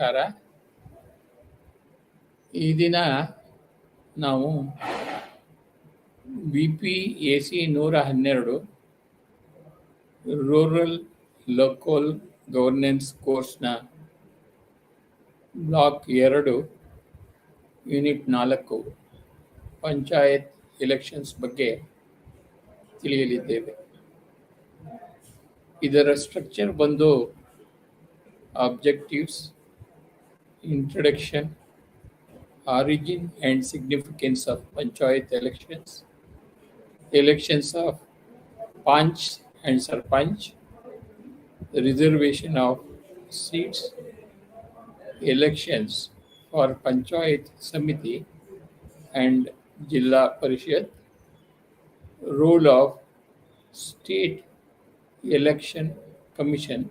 ನಮಸ್ಕಾರ. ಈ ದಿನ ನಾವು BPAC 112 ರೂರಲ್ ಲೋಕಲ್ ಗವರ್ನೆನ್ಸ್ ಕೋರ್ಸ್ನ ಬ್ಲಾಕ್ 2 ಯೂನಿಟ್ 4 ಪಂಚಾಯತ್ ಎಲೆಕ್ಷನ್ಸ್ ಬಗ್ಗೆ ತಿಳಿಯಲಿದ್ದೇವೆ. ಇದರ ಸ್ಟ್ರಕ್ಚರ್ ಬಂದು objectives, introduction, origin and significance of panchayat elections, elections of panch and sarpanch, the reservation of seats, elections for panchayat samiti and Jilla Parishad, role of state election commission,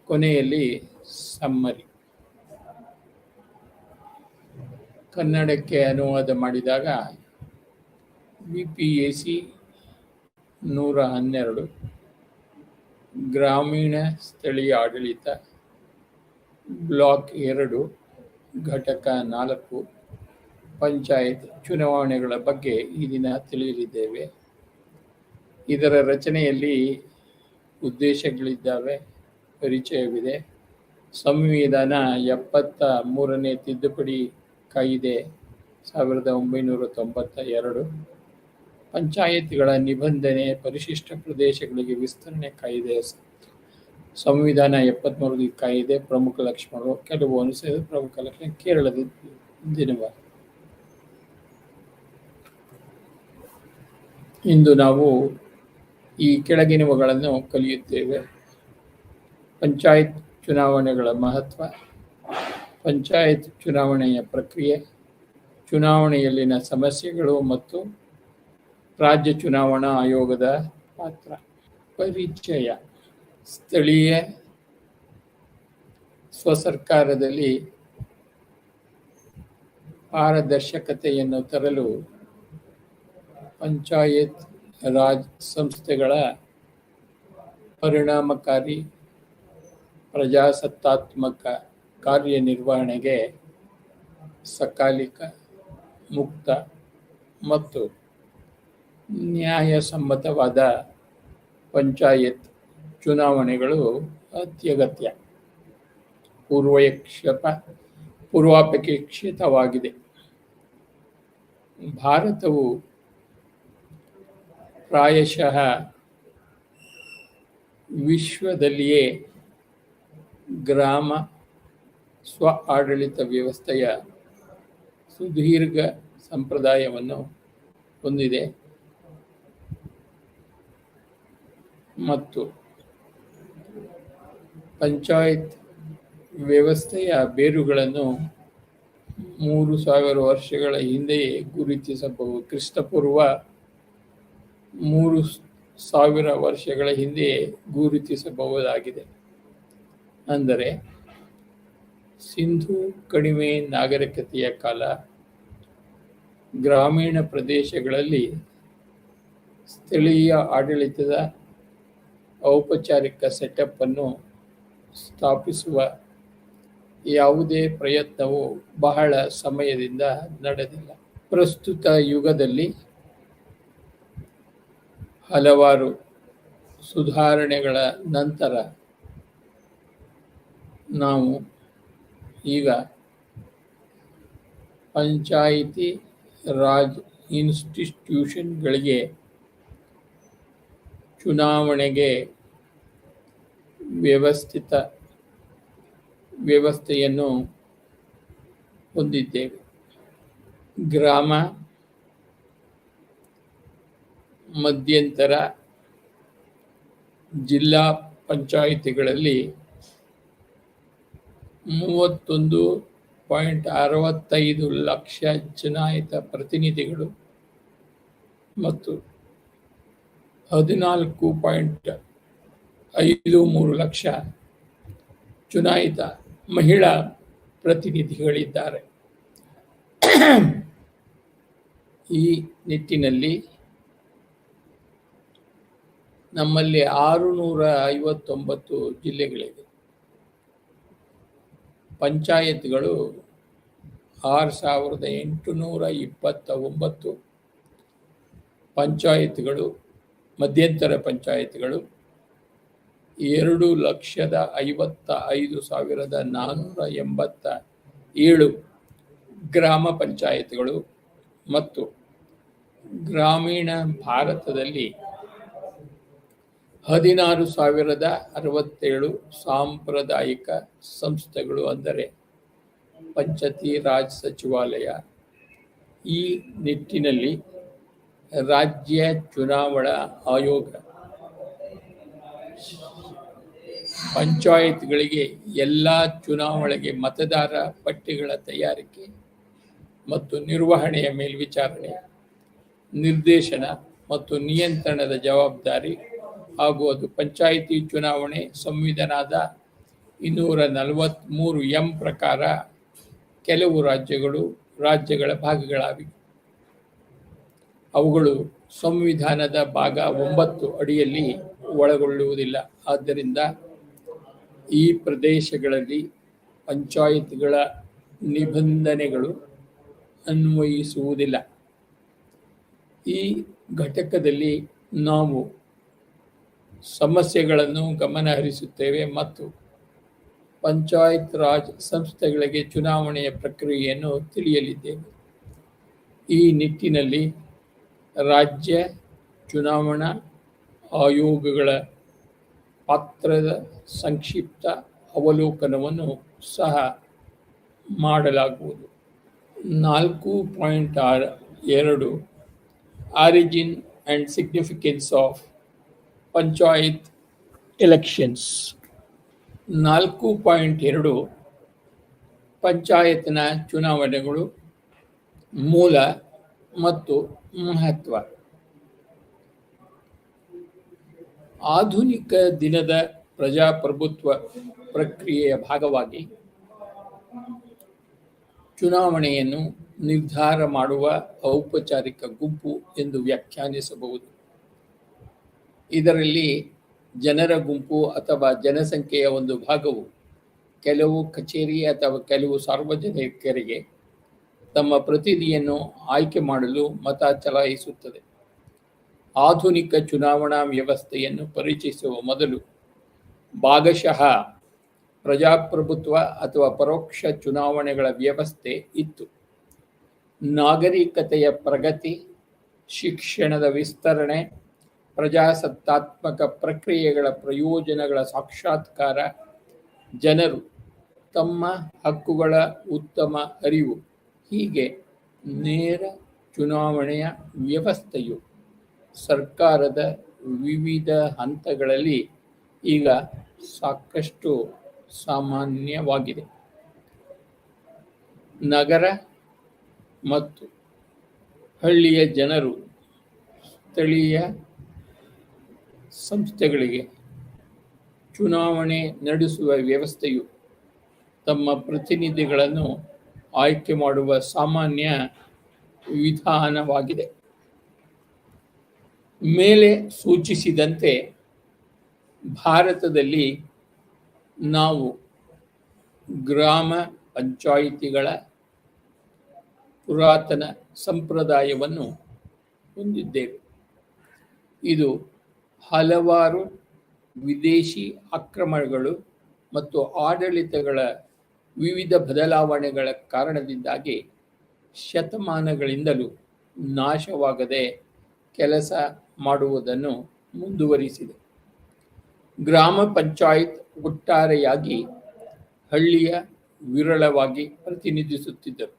ಕೊನೆಯಲ್ಲಿ summary. ಕನ್ನಡಕ್ಕೆ ಅನುವಾದ ಮಾಡಿದಾಗ BPAC 112 ಗ್ರಾಮೀಣ ಸ್ಥಳೀಯ ಆಡಳಿತ block 2 ಘಟಕ 4 ಪಂಚಾಯತ್ ಚುನಾವಣೆಗಳ ಬಗ್ಗೆ ಈ ದಿನ ತಿಳಿಯಲಿದ್ದೇವೆ. ಇದರ ರಚನೆಯಲ್ಲಿ ಉದ್ದೇಶಗಳಿದ್ದಾವೆ, ಪರಿಚಯವಿದೆ. ಸಂವಿಧಾನ 73ನೇ ತಿದ್ದುಪಡಿ ಕಾಯಿದೆ 1992, ಪಂಚಾಯತ್ಗಳ ನಿಬಂಧನೆ, ಪರಿಶಿಷ್ಟ ಪ್ರದೇಶಗಳಿಗೆ ವಿಸ್ತರಣೆ ಕಾಯಿದೆ, ಸಂವಿಧಾನ 73 ಕಾಯಿದೆ, ಪ್ರಮುಖ ಲಕ್ಷಣಗಳು, ಕೆಲವು ಅನುಸರಿಸಿದ ಪ್ರಮುಖ ಲಕ್ಷಣ, ಕೇರಳದ ದಿನವಾರ. ಇಂದು ನಾವು ಈ ಕೆಳಗಿನವುಗಳನ್ನು ಕಲಿಯುತ್ತೇವೆ. ಪಂಚಾಯತ್ ಚುನಾವಣೆಗಳ ಮಹತ್ವ, ಪಂಚಾಯತ್ ಚುನಾವಣೆಯ ಪ್ರಕ್ರಿಯೆ, ಚುನಾವಣೆಯಲ್ಲಿನ ಸಮಸ್ಯೆಗಳು ಮತ್ತು ರಾಜ್ಯ ಚುನಾವಣಾ ಆಯೋಗದ ಪಾತ್ರ. ಪರಿಚಯ. ಸ್ಥಳೀಯ ಸ್ವಸರ್ಕಾರದಲ್ಲಿ ಪಾರದರ್ಶಕತೆಯನ್ನು ತರಲು ಪಂಚಾಯತ್ ರಾಜ್ ಸಂಸ್ಥೆಗಳ ಪರಿಣಾಮಕಾರಿ ಪ್ರಜಾಸತ್ತಾತ್ಮಕ ಕಾರ್ಯನಿರ್ವಹಣೆಗೆ ಸಕಾಲಿಕ, ಮುಕ್ತ ಮತ್ತು ನ್ಯಾಯಸಮ್ಮತವಾದ ಪಂಚಾಯತ್ ಚುನಾವಣೆಗಳು ಅತ್ಯಗತ್ಯ, ಪೂರ್ವಾಪೇಕ್ಷಿತವಾಗಿದೆ. ಭಾರತವು ಪ್ರಾಯಶಃ ವಿಶ್ವದಲ್ಲಿಯೇ ಗ್ರಾಮ ಸ್ವ ಆಡಳಿತ ವ್ಯವಸ್ಥೆಯ ಸುದೀರ್ಘ ಸಂಪ್ರದಾಯವನ್ನು ಹೊಂದಿದೆ ಮತ್ತು ಪಂಚಾಯತ್ ವ್ಯವಸ್ಥೆಯ ಬೇರುಗಳನ್ನು 3000 ವರ್ಷಗಳ ಹಿಂದೆಯೇ ಗುರುತಿಸಬಹುದು. ಕ್ರಿಸ್ತಪೂರ್ವ 3000 ವರ್ಷಗಳ ಹಿಂದೆಯೇ ಗುರುತಿಸಬಹುದಾಗಿದೆ. ಅಂದರೆ ಸಿಂಧೂ ಕಣಿವೆ ನಾಗರಿಕತೆಯ ಕಾಲ. ಗ್ರಾಮೀಣ ಪ್ರದೇಶಗಳಲ್ಲಿ ಸ್ಥಳೀಯ ಆಡಳಿತದ ಔಪಚಾರಿಕ ಸೆಟಪ್ ಅನ್ನು ಸ್ಥಾಪಿಸುವ ಯಾವುದೇ ಪ್ರಯತ್ನವು ಬಹಳ ಸಮಯದಿಂದ ನಡೆದಿಲ್ಲ. ಪ್ರಸ್ತುತ ಯುಗದಲ್ಲಿ ಹಲವಾರು ಸುಧಾರಣೆಗಳ ನಂತರ ನಾವು ಈಗ ಪಂಚಾಯಿತಿ ರಾಜ್ ಇನ್ಸ್ಟಿಟ್ಯೂಷನ್ಗಳಿಗೆ ಚುನಾವಣೆಗೆ ವ್ಯವಸ್ಥೆಯನ್ನು ಹೊಂದಿದ್ದೇವೆ. ಗ್ರಾಮ ಮಧ್ಯಂತರ ಜಿಲ್ಲಾ ಪಂಚಾಯಿತಿಗಳಲ್ಲಿ 31.65 ಲಕ್ಷ ಚುನಾಯಿತ ಪ್ರತಿನಿಧಿಗಳು ಮತ್ತು 14.53 ಲಕ್ಷ ಚುನಾಯಿತ ಮಹಿಳಾ ಪ್ರತಿನಿಧಿಗಳಿದ್ದಾರೆ. ಈ ನಿಟ್ಟಿನಲ್ಲಿ ನಮ್ಮಲ್ಲಿ 659 ಜಿಲ್ಲೆಗಳಿವೆ. ಪಂಚಾಯತ್ಗಳು 6,829 ಪಂಚಾಯತ್ಗಳು, ಮಧ್ಯಂತರ ಪಂಚಾಯತ್ಗಳು 2,55,487 ಗ್ರಾಮ ಪಂಚಾಯತ್ಗಳು ಮತ್ತು ಗ್ರಾಮೀಣ ಭಾರತದಲ್ಲಿ 16,067 ಸಾಂಪ್ರದಾಯಿಕ ಸಂಸ್ಥೆಗಳು, ಅಂದರೆ ಪಂಚಾಯತಿ ರಾಜ್ ಸಚಿವಾಲಯ. ಈ ನಿಟ್ಟಿನಲ್ಲಿ ರಾಜ್ಯ ಚುನಾವಣಾ ಆಯೋಗ ಪಂಚಾಯತ್ಗಳಿಗೆ ಎಲ್ಲ ಚುನಾವಣೆಗೆ ಮತದಾರ ಪಟ್ಟಿಗಳ ತಯಾರಿಕೆ ಮತ್ತು ನಿರ್ವಹಣೆಯ ಮೇಲ್ವಿಚಾರಣೆ, ನಿರ್ದೇಶನ ಮತ್ತು ನಿಯಂತ್ರಣದ ಜವಾಬ್ದಾರಿ ಹಾಗೂ ಅದು ಪಂಚಾಯಿತಿ ಚುನಾವಣೆ ಸಂವಿಧಾನದ 243 ಪ್ರಕಾರ ಕೆಲವು ರಾಜ್ಯಗಳ ಭಾಗಗಳಾಗಿವೆ. ಅವುಗಳು ಸಂವಿಧಾನದ ಭಾಗ 9 ಅಡಿಯಲ್ಲಿ ಒಳಗೊಳ್ಳುವುದಿಲ್ಲ. ಆದ್ದರಿಂದ ಈ ಪ್ರದೇಶಗಳಲ್ಲಿ ಪಂಚಾಯತ್ಗಳ ನಿಬಂಧನೆಗಳು ಅನ್ವಯಿಸುವುದಿಲ್ಲ. ಈ ಘಟಕದಲ್ಲಿ ನಾವು ಸಮಸ್ಯೆಗಳನ್ನು ಗಮನಹರಿಸುತ್ತೇವೆ ಮತ್ತು ಪಂಚಾಯತ್ ರಾಜ್ ಸಂಸ್ಥೆಗಳಿಗೆ ಚುನಾವಣೆಯ ಪ್ರಕ್ರಿಯೆಯನ್ನು ತಿಳಿಯಲಿದ್ದೇವೆ. ಈ ನಿಟ್ಟಿನಲ್ಲಿ ರಾಜ್ಯ ಚುನಾವಣಾ ಆಯೋಗಗಳ ಪಾತ್ರದ ಸಂಕ್ಷಿಪ್ತ ಅವಲೋಕನವನ್ನು ಸಹ ಮಾಡಲಾಗುವುದು. 4.2 origin and significance of panchayat elections. 4.2 ಪಂಚಾಯತ್ನ ಚುನಾವಣೆಗಳು, ಮೂಲ ಮತ್ತು ಮಹತ್ವ. ಆಧುನಿಕ ದಿನದ ಪ್ರಜಾಪ್ರಭುತ್ವ ಪ್ರಕ್ರಿಯೆಯ ಭಾಗವಾಗಿ ಚುನಾವಣೆಯನ್ನು ನಿರ್ಧಾರ ಮಾಡುವ ಔಪಚಾರಿಕ ಗುಂಪು ಎಂದು ವ್ಯಾಖ್ಯಾನಿಸಬಹುದು. ಇದರಲ್ಲಿ ಜನರ ಗುಂಪು ಅಥವಾ ಜನಸಂಖ್ಯೆಯ ಒಂದು ಭಾಗವು ಕೆಲವು ಕಚೇರಿ ಅಥವಾ ಕೆಲವು ಸಾರ್ವಜನಿಕರಿಗೆ ತಮ್ಮ ಪ್ರತಿನಿಧಿಯನ್ನು ಆಯ್ಕೆ ಮಾಡಲು ಮತ ಚಲಾಯಿಸುತ್ತದೆ. ಆಧುನಿಕ ಚುನಾವಣಾ ವ್ಯವಸ್ಥೆಯನ್ನು ಪರಿಚಯಿಸುವ ಮೊದಲು ಭಾಗಶಃ ಪ್ರಜಾಪ್ರಭುತ್ವ ಅಥವಾ ಪರೋಕ್ಷ ಚುನಾವಣೆಗಳ ವ್ಯವಸ್ಥೆ ಇತ್ತು. ನಾಗರಿಕತೆಯ ಪ್ರಗತಿ, ಶಿಕ್ಷಣದ ವಿಸ್ತರಣೆ, ಪ್ರಜಾಸತ್ತಾತ್ಮಕ ಪ್ರಕ್ರಿಯೆಗಳ ಪ್ರಯೋಜನಗಳ ಸಾಕ್ಷಾತ್ಕಾರ, ಜನರು ತಮ್ಮ ಹಕ್ಕುಗಳ ಉತ್ತಮ ಅರಿವು, ಹೀಗೆ ನೇರ ಚುನಾವಣೆಯ ವ್ಯವಸ್ಥೆಯು ಸರ್ಕಾರದ ವಿವಿಧ ಹಂತಗಳಲ್ಲಿ ಈಗ ಸಾಕಷ್ಟು ಸಾಮಾನ್ಯವಾಗಿದೆ. ನಗರ ಮತ್ತು ಹಳ್ಳಿಯ ಜನರು ಸ್ಥಳೀಯ ಸಂಸ್ಥೆಗಳಿಗೆ ಚುನಾವಣೆ ನಡೆಸುವ ವ್ಯವಸ್ಥೆಯು ತಮ್ಮ ಪ್ರತಿನಿಧಿಗಳನ್ನು ಆಯ್ಕೆ ಮಾಡುವ ಸಾಮಾನ್ಯ ವಿಧಾನವಾಗಿದೆ. ಮೇಲೆ ಸೂಚಿಸಿದಂತೆ ಭಾರತದಲ್ಲಿ ನಾವು ಗ್ರಾಮ ಪಂಚಾಯಿತಿಗಳ ಪುರಾತನ ಸಂಪ್ರದಾಯವನ್ನು ಹೊಂದಿದ್ದೇವೆ. ಇದು ಹಲವಾರು ವಿದೇಶಿ ಆಕ್ರಮಣಗಳು ಮತ್ತು ಆಡಳಿತಗಳ ವಿವಿಧ ಬದಲಾವಣೆಗಳ ಕಾರಣದಿಂದಾಗಿ ಶತಮಾನಗಳಿಂದಲೂ ನಾಶವಾಗದೆ ಕೆಲಸ ಮಾಡುವುದನ್ನು ಮುಂದುವರಿಸಿದೆ. ಗ್ರಾಮ ಪಂಚಾಯತ್ ಒಟ್ಟಾರೆಯಾಗಿ ಹಳ್ಳಿಯ ವಿರಳವಾಗಿ ಪ್ರತಿನಿಧಿಸುತ್ತಿದ್ದರು.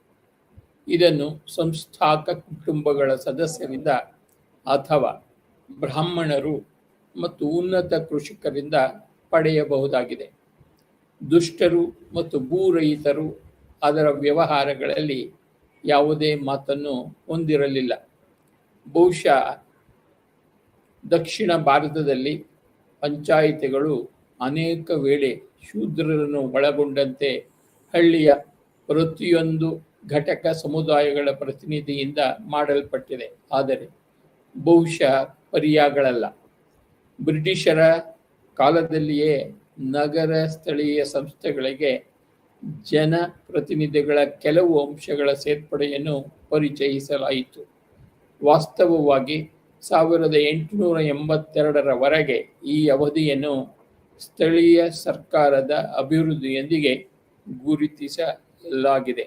ಇದನ್ನು ಸಂಸ್ಥಾಕ ಕುಟುಂಬಗಳ ಸದಸ್ಯರಿಂದ ಅಥವಾ ಬ್ರಾಹ್ಮಣರು ಮತ್ತು ಉನ್ನತ ಕೃಷಿಕರಿಂದ ಪಡೆಯಬಹುದಾಗಿದೆ. ದುಷ್ಟರು ಮತ್ತು ಭೂರಹಿತರು ಅದರ ವ್ಯವಹಾರಗಳಲ್ಲಿ ಯಾವುದೇ ಮಾತನ್ನು ಹೊಂದಿರಲಿಲ್ಲ. ಬಹುಶಃ ದಕ್ಷಿಣ ಭಾರತದಲ್ಲಿ ಪಂಚಾಯಿತಿಗಳು ಅನೇಕ ವೇಳೆ ಶೂದ್ರರನ್ನು ಒಳಗೊಂಡಂತೆ ಹಳ್ಳಿಯ ಪ್ರತಿಯೊಂದು ಘಟಕ ಸಮುದಾಯಗಳ ಪ್ರತಿನಿಧಿಯಿಂದ ಮಾಡಲ್ಪಟ್ಟಿದೆ, ಆದರೆ ಬಹುಶಃ ಪರ್ಯಾಯಗಳಲ್ಲ. ಬ್ರಿಟಿಷರ ಕಾಲದಲ್ಲಿಯೇ ನಗರ ಸ್ಥಳೀಯ ಸಂಸ್ಥೆಗಳಿಗೆ ಜನಪ್ರತಿನಿಧಿಗಳ ಕೆಲವು ಅಂಶಗಳ ಸೇರ್ಪಡೆಯನ್ನು ಪರಿಚಯಿಸಲಾಯಿತು. ವಾಸ್ತವವಾಗಿ 1882ರವರೆಗೆ ಈ ಅವಧಿಯನ್ನು ಸ್ಥಳೀಯ ಸರ್ಕಾರದ ಅಭಿವೃದ್ಧಿಯೊಂದಿಗೆ ಗುರುತಿಸಲಾಗಿದೆ.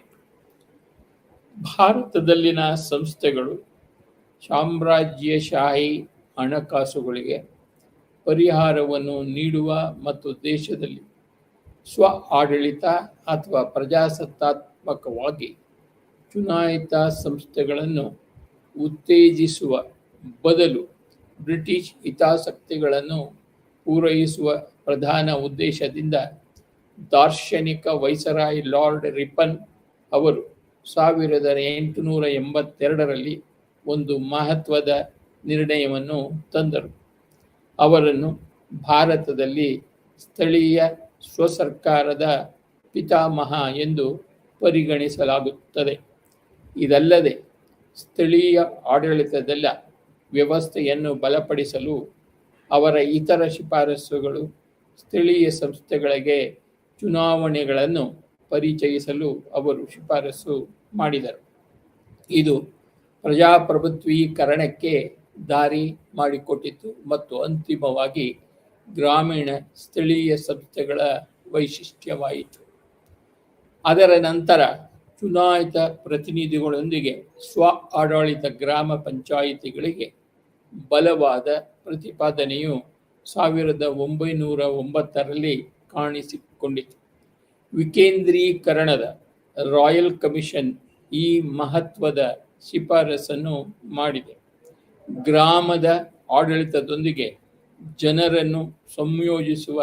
ಭಾರತದಲ್ಲಿನ ಸಂಸ್ಥೆಗಳು ಸಾಮ್ರಾಜ್ಯಶಾಹಿ ಹಣಕಾಸುಗಳಿಗೆ ಪರಿಹಾರವನ್ನು ನೀಡುವ ಮತ್ತು ದೇಶದಲ್ಲಿ ಸ್ವ ಆಡಳಿತ ಅಥವಾ ಪ್ರಜಾಸತ್ತಾತ್ಮಕವಾಗಿ ಚುನಾಯಿತ ಸಂಸ್ಥೆಗಳನ್ನು ಉತ್ತೇಜಿಸುವ ಬದಲು ಬ್ರಿಟಿಷ್ ಹಿತಾಸಕ್ತಿಗಳನ್ನು ಪೂರೈಸುವ ಪ್ರಧಾನ ಉದ್ದೇಶದಿಂದ ದಾರ್ಶನಿಕ ವೈಸರಾಯ್ ಲಾರ್ಡ್ ರಿಪನ್ ಅವರು 1882ರಲ್ಲಿ ಒಂದು ಮಹತ್ವದ ನಿರ್ಣಯವನ್ನು ತಂದರು. ಅವರನ್ನು ಭಾರತದಲ್ಲಿ ಸ್ಥಳೀಯ ಸ್ವಸರ್ಕಾರದ ಪಿತಾಮಹ ಎಂದು ಪರಿಗಣಿಸಲಾಗುತ್ತದೆ. ಇದಲ್ಲದೆ ಸ್ಥಳೀಯ ಆಡಳಿತದ ವ್ಯವಸ್ಥೆಯನ್ನು ಬಲಪಡಿಸಲು ಅವರ ಇತರ ಶಿಫಾರಸುಗಳು ಸ್ಥಳೀಯ ಸಂಸ್ಥೆಗಳಿಗೆ ಚುನಾವಣೆಗಳನ್ನು ಪರಿಚಯಿಸಲು ಅವರು ಶಿಫಾರಸು ಮಾಡಿದರು. ಇದು ಪ್ರಜಾಪ್ರಭುತ್ವೀಕರಣಕ್ಕೆ ದಾರಿ ಮಾಡಿಕೊಟ್ಟಿತು ಮತ್ತು ಅಂತಿಮವಾಗಿ ಗ್ರಾಮೀಣ ಸ್ಥಳೀಯ ಸಂಸ್ಥೆಗಳ ವೈಶಿಷ್ಟ್ಯವಾಯಿತು. ಅದರ ನಂತರ ಚುನಾಯಿತ ಪ್ರತಿನಿಧಿಗಳೊಂದಿಗೆ ಸ್ವ ಆಡಳಿತ ಗ್ರಾಮ ಪಂಚಾಯಿತಿಗಳಿಗೆ ಬಲವಾದ ಪ್ರತಿಪಾದನೆಯು 1909ರಲ್ಲಿ ಕಾಣಿಸಿಕೊಂಡಿತು. ವಿಕೇಂದ್ರೀಕರಣದ ರಾಯಲ್ ಕಮಿಷನ್ ಈ ಮಹತ್ವದ ಶಿಫಾರಸನ್ನು ಮಾಡಿದೆ. ಗ್ರಾಮದ ಆಡಳಿತದೊಂದಿಗೆ ಜನರನ್ನು ಸಂಯೋಜಿಸುವ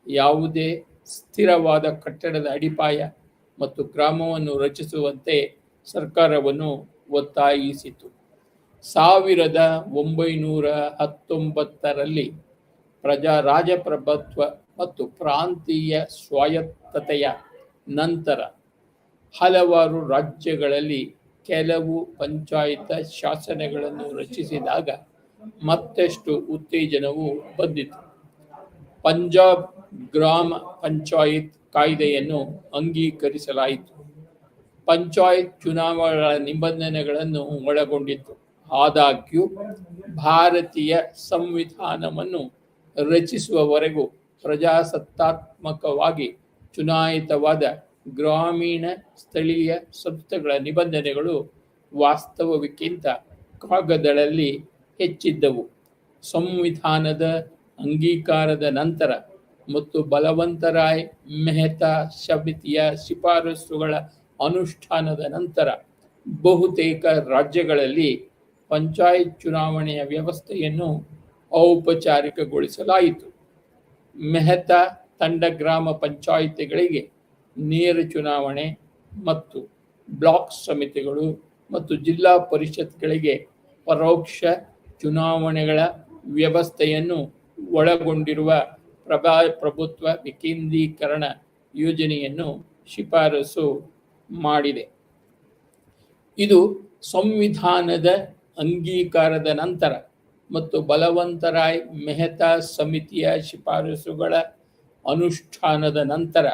ಯಾವುದೇ ಸ್ಥಿರವಾದ ಕಟ್ಟಡದ ಅಡಿಪಾಯ ಮತ್ತು ಗ್ರಾಮವನ್ನು ರಚಿಸುವಂತೆ ಸರ್ಕಾರವನ್ನು ಒತ್ತಾಯಿಸಿತು. 1919ರಲ್ಲಿ ರಾಜಪ್ರಭುತ್ವ ಮತ್ತು ಪ್ರಾಂತೀಯ ಸ್ವಾಯತ್ತತೆಯ ನಂತರ ಹಲವಾರು ರಾಜ್ಯಗಳಲ್ಲಿ ಕೆಲವು ಪಂಚಾಯತ ಶಾಸನಗಳನ್ನು ರಚಿಸಿದಾಗ ಮತ್ತಷ್ಟು ಉತ್ತೇಜನವು ಬಂದಿತು. ಪಂಜಾಬ್ ಗ್ರಾಮ ಪಂಚಾಯತ್ ಕಾಯ್ದೆಯನ್ನು ಅಂಗೀಕರಿಸಲಾಯಿತು. ಪಂಚಾಯತ್ ಚುನಾವಣೆಗಳ ನಿಬಂಧನೆಗಳನ್ನು ಒಳಗೊಂಡಿತ್ತು. ಆದಾಗ್ಯೂ ಭಾರತೀಯ ಸಂವಿಧಾನವನ್ನು ರಚಿಸುವವರೆಗೂ ಪ್ರಜಾಸತ್ತಾತ್ಮಕವಾಗಿ ಚುನಾಯಿತವಾದ ಗ್ರಾಮೀಣ ಸ್ಥಳೀಯ ಸಂಸ್ಥೆಗಳ ನಿಬಂಧನೆಗಳು ವಾಸ್ತವಕ್ಕಿಂತ ಕಾಗದಗಳಲ್ಲಿ ಹೆಚ್ಚಿದ್ದವು. ಸಂವಿಧಾನದ ಅಂಗೀಕಾರದ ನಂತರ ಮತ್ತು ಬಲವಂತರಾಯ್ ಮೆಹ್ತಾ ಸಮಿತಿಯ ಶಿಫಾರಸುಗಳ ಅನುಷ್ಠಾನದ ನಂತರ ಬಹುತೇಕ ರಾಜ್ಯಗಳಲ್ಲಿ ಪಂಚಾಯತ್ ಚುನಾವಣೆಯ ವ್ಯವಸ್ಥೆಯನ್ನು ಔಪಚಾರಿಕಗೊಳಿಸಲಾಯಿತು. ಮೆಹ್ತಾ ತಂಡ ಗ್ರಾಮ ಪಂಚಾಯಿತಿಗಳಿಗೆ ನೇರ ಚುನಾವಣೆ ಮತ್ತು ಬ್ಲಾಕ್ ಸಮಿತಿಗಳು ಮತ್ತು ಜಿಲ್ಲಾ ಪರಿಷತ್ಗಳಿಗೆ ಪರೋಕ್ಷ ಚುನಾವಣೆಗಳ ವ್ಯವಸ್ಥೆಯನ್ನು ಒಳಗೊಂಡಿರುವ ಪ್ರಭುತ್ವ ವಿಕೇಂದ್ರೀಕರಣ ಯೋಜನೆಯನ್ನು ಶಿಫಾರಸು ಮಾಡಿದೆ. ಇದು ಸಂವಿಧಾನದ ಅಂಗೀಕಾರದ ನಂತರ ಮತ್ತು ಬಲವಂತರಾಯ್ ಮೆಹ್ತಾ ಸಮಿತಿಯ ಶಿಫಾರಸುಗಳ ಅನುಷ್ಠಾನದ ನಂತರ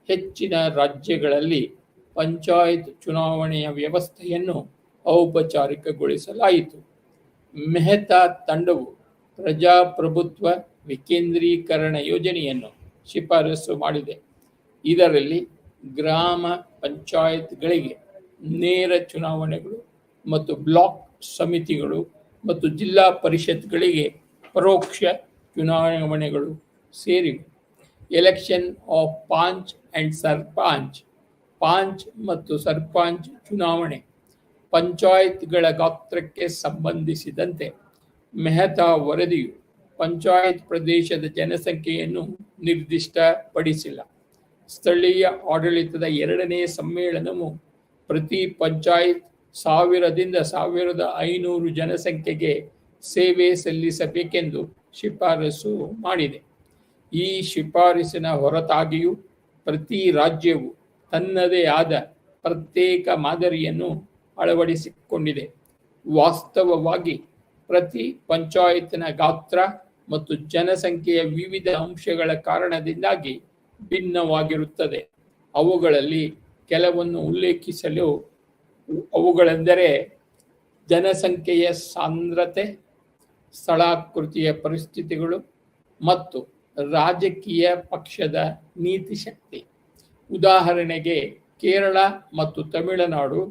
ಹೆಚ್ಚಿನ ರಾಜ್ಯಗಳಲ್ಲಿ ಪಂಚಾಯತ್ ಚುನಾವಣೆಯ ವ್ಯವಸ್ಥೆಯನ್ನು ಔಪಚಾರಿಕಗೊಳಿಸಲಾಯಿತು. ಮೆಹ್ತಾ ತಂಡವು ಪ್ರಜಾಪ್ರಭುತ್ವ ವಿಕೇಂದ್ರೀಕರಣ ಯೋಜನೆಯನ್ನು ಶಿಫಾರಸು ಮಾಡಿದೆ. ಇದರಲ್ಲಿ ಗ್ರಾಮ ಪಂಚಾಯತ್ಗಳಿಗೆ ನೇರ ಚುನಾವಣೆಗಳು ಮತ್ತು ಬ್ಲಾಕ್ ಸಮಿತಿಗಳು ಮತ್ತು ಜಿಲ್ಲಾ ಪರಿಷತ್ಗಳಿಗೆ ಪರೋಕ್ಷ ಚುನಾವಣೆಗಳು ಸೇರಿವೆ. Election of panch and sarpanch. Panch ಮತ್ತು ಸರ್ಪಂಚ್ ಚುನಾವಣೆ ಪಂಚಾಯತ್ಗಳ ಗಾತ್ರಕ್ಕೆ ಸಂಬಂಧಿಸಿದಂತೆ ಮೆಹ್ತಾ ವರದಿಯು ಪಂಚಾಯತ್ ಪ್ರದೇಶದ ಜನಸಂಖ್ಯೆಯನ್ನು ನಿರ್ದಿಷ್ಟಪಡಿಸಿಲ್ಲ. ಸ್ಥಳೀಯ ಆಡಳಿತದ 2ನೇ ಸಮ್ಮೇಳನವು ಪ್ರತಿ ಪಂಚಾಯತ್ 1000ದಿಂದ 1500 ಜನಸಂಖ್ಯೆಗೆ ಸೇವೆ ಸಲ್ಲಿಸಬೇಕೆಂದು ಶಿಫಾರಸು ಮಾಡಿದೆ. ಈ ಶಿಫಾರಸಿನ ಹೊರತಾಗಿಯೂ ಪ್ರತಿ ರಾಜ್ಯವು ತನ್ನದೇ ಆದ ಪ್ರತ್ಯೇಕ ಮಾದರಿಯನ್ನು ಅಳವಡಿಸಿಕೊಂಡಿದೆ. ವಾಸ್ತವವಾಗಿ ಪ್ರತಿ ಪಂಚಾಯತ್ನ ಗಾತ್ರ ಮತ್ತು ಜನಸಂಖ್ಯೆಯ ವಿವಿಧ ಅಂಶಗಳ ಕಾರಣದಿಂದಾಗಿ ಭಿನ್ನವಾಗಿರುತ್ತದೆ. ಅವುಗಳಲ್ಲಿ ಕೆಲವನ್ನು ಉಲ್ಲೇಖಿಸಲು ಅವುಗಳೆಂದರೆ ಜನಸಂಖ್ಯೆಯ ಸಾಂದ್ರತೆ, ಸ್ಥಳಾಕೃತಿಯ ಪರಿಸ್ಥಿತಿಗಳು ಮತ್ತು ರಾಜಕೀಯ ಪಕ್ಷದ ನೀತಿಶಕ್ತಿ. ಉದಾಹರಣೆಗೆ, ಕೇರಳ ಮತ್ತು ತಮಿಳುನಾಡು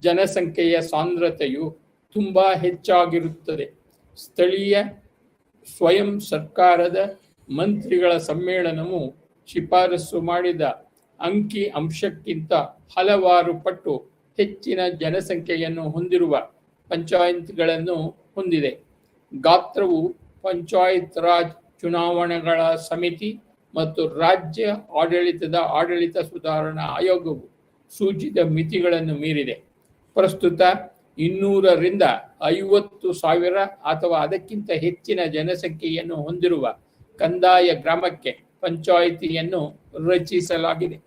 ಜನಸಂಖ್ಯೆಯ ಸಾಂದ್ರತೆಯು ತುಂಬ ಹೆಚ್ಚಾಗಿರುತ್ತದೆ. ಸ್ಥಳೀಯ ಸ್ವಯಂ ಸರ್ಕಾರದ ಮಂತ್ರಿಗಳ ಸಮ್ಮೇಳನವು ಶಿಫಾರಸು ಮಾಡಿದ ಅಂಕಿ ಅಂಶಕ್ಕಿಂತ ಹಲವಾರು ಪಟ್ಟು ಹೆಚ್ಚಿನ ಜನಸಂಖ್ಯೆಯನ್ನು ಹೊಂದಿರುವ ಪಂಚಾಯತ್ಗಳನ್ನು ಹೊಂದಿದೆ. ಗಾತ್ರವು ಪಂಚಾಯತ್ ರಾಜ್ ಚುನಾವಣೆಗಳ ಸಮಿತಿ ಮತ್ತು ರಾಜ್ಯ ಆಡಳಿತದ ಆಡಳಿತ ಸುಧಾರಣಾ ಆಯೋಗವು ಸೂಚಿತ ಮಿತಿಗಳನ್ನು ಮೀರಿದೆ. ಪ್ರಸ್ತುತ 200ರಿಂದ 50,000 ಅಥವಾ ಅದಕ್ಕಿಂತ ಹೆಚ್ಚಿನ ಜನಸಂಖ್ಯೆಯನ್ನು ಹೊಂದಿರುವ ಕಂದಾಯ ಗ್ರಾಮಕ್ಕೆ ಪಂಚಾಯಿತಿಯನ್ನು ರಚಿಸಲಾಗಿದೆ.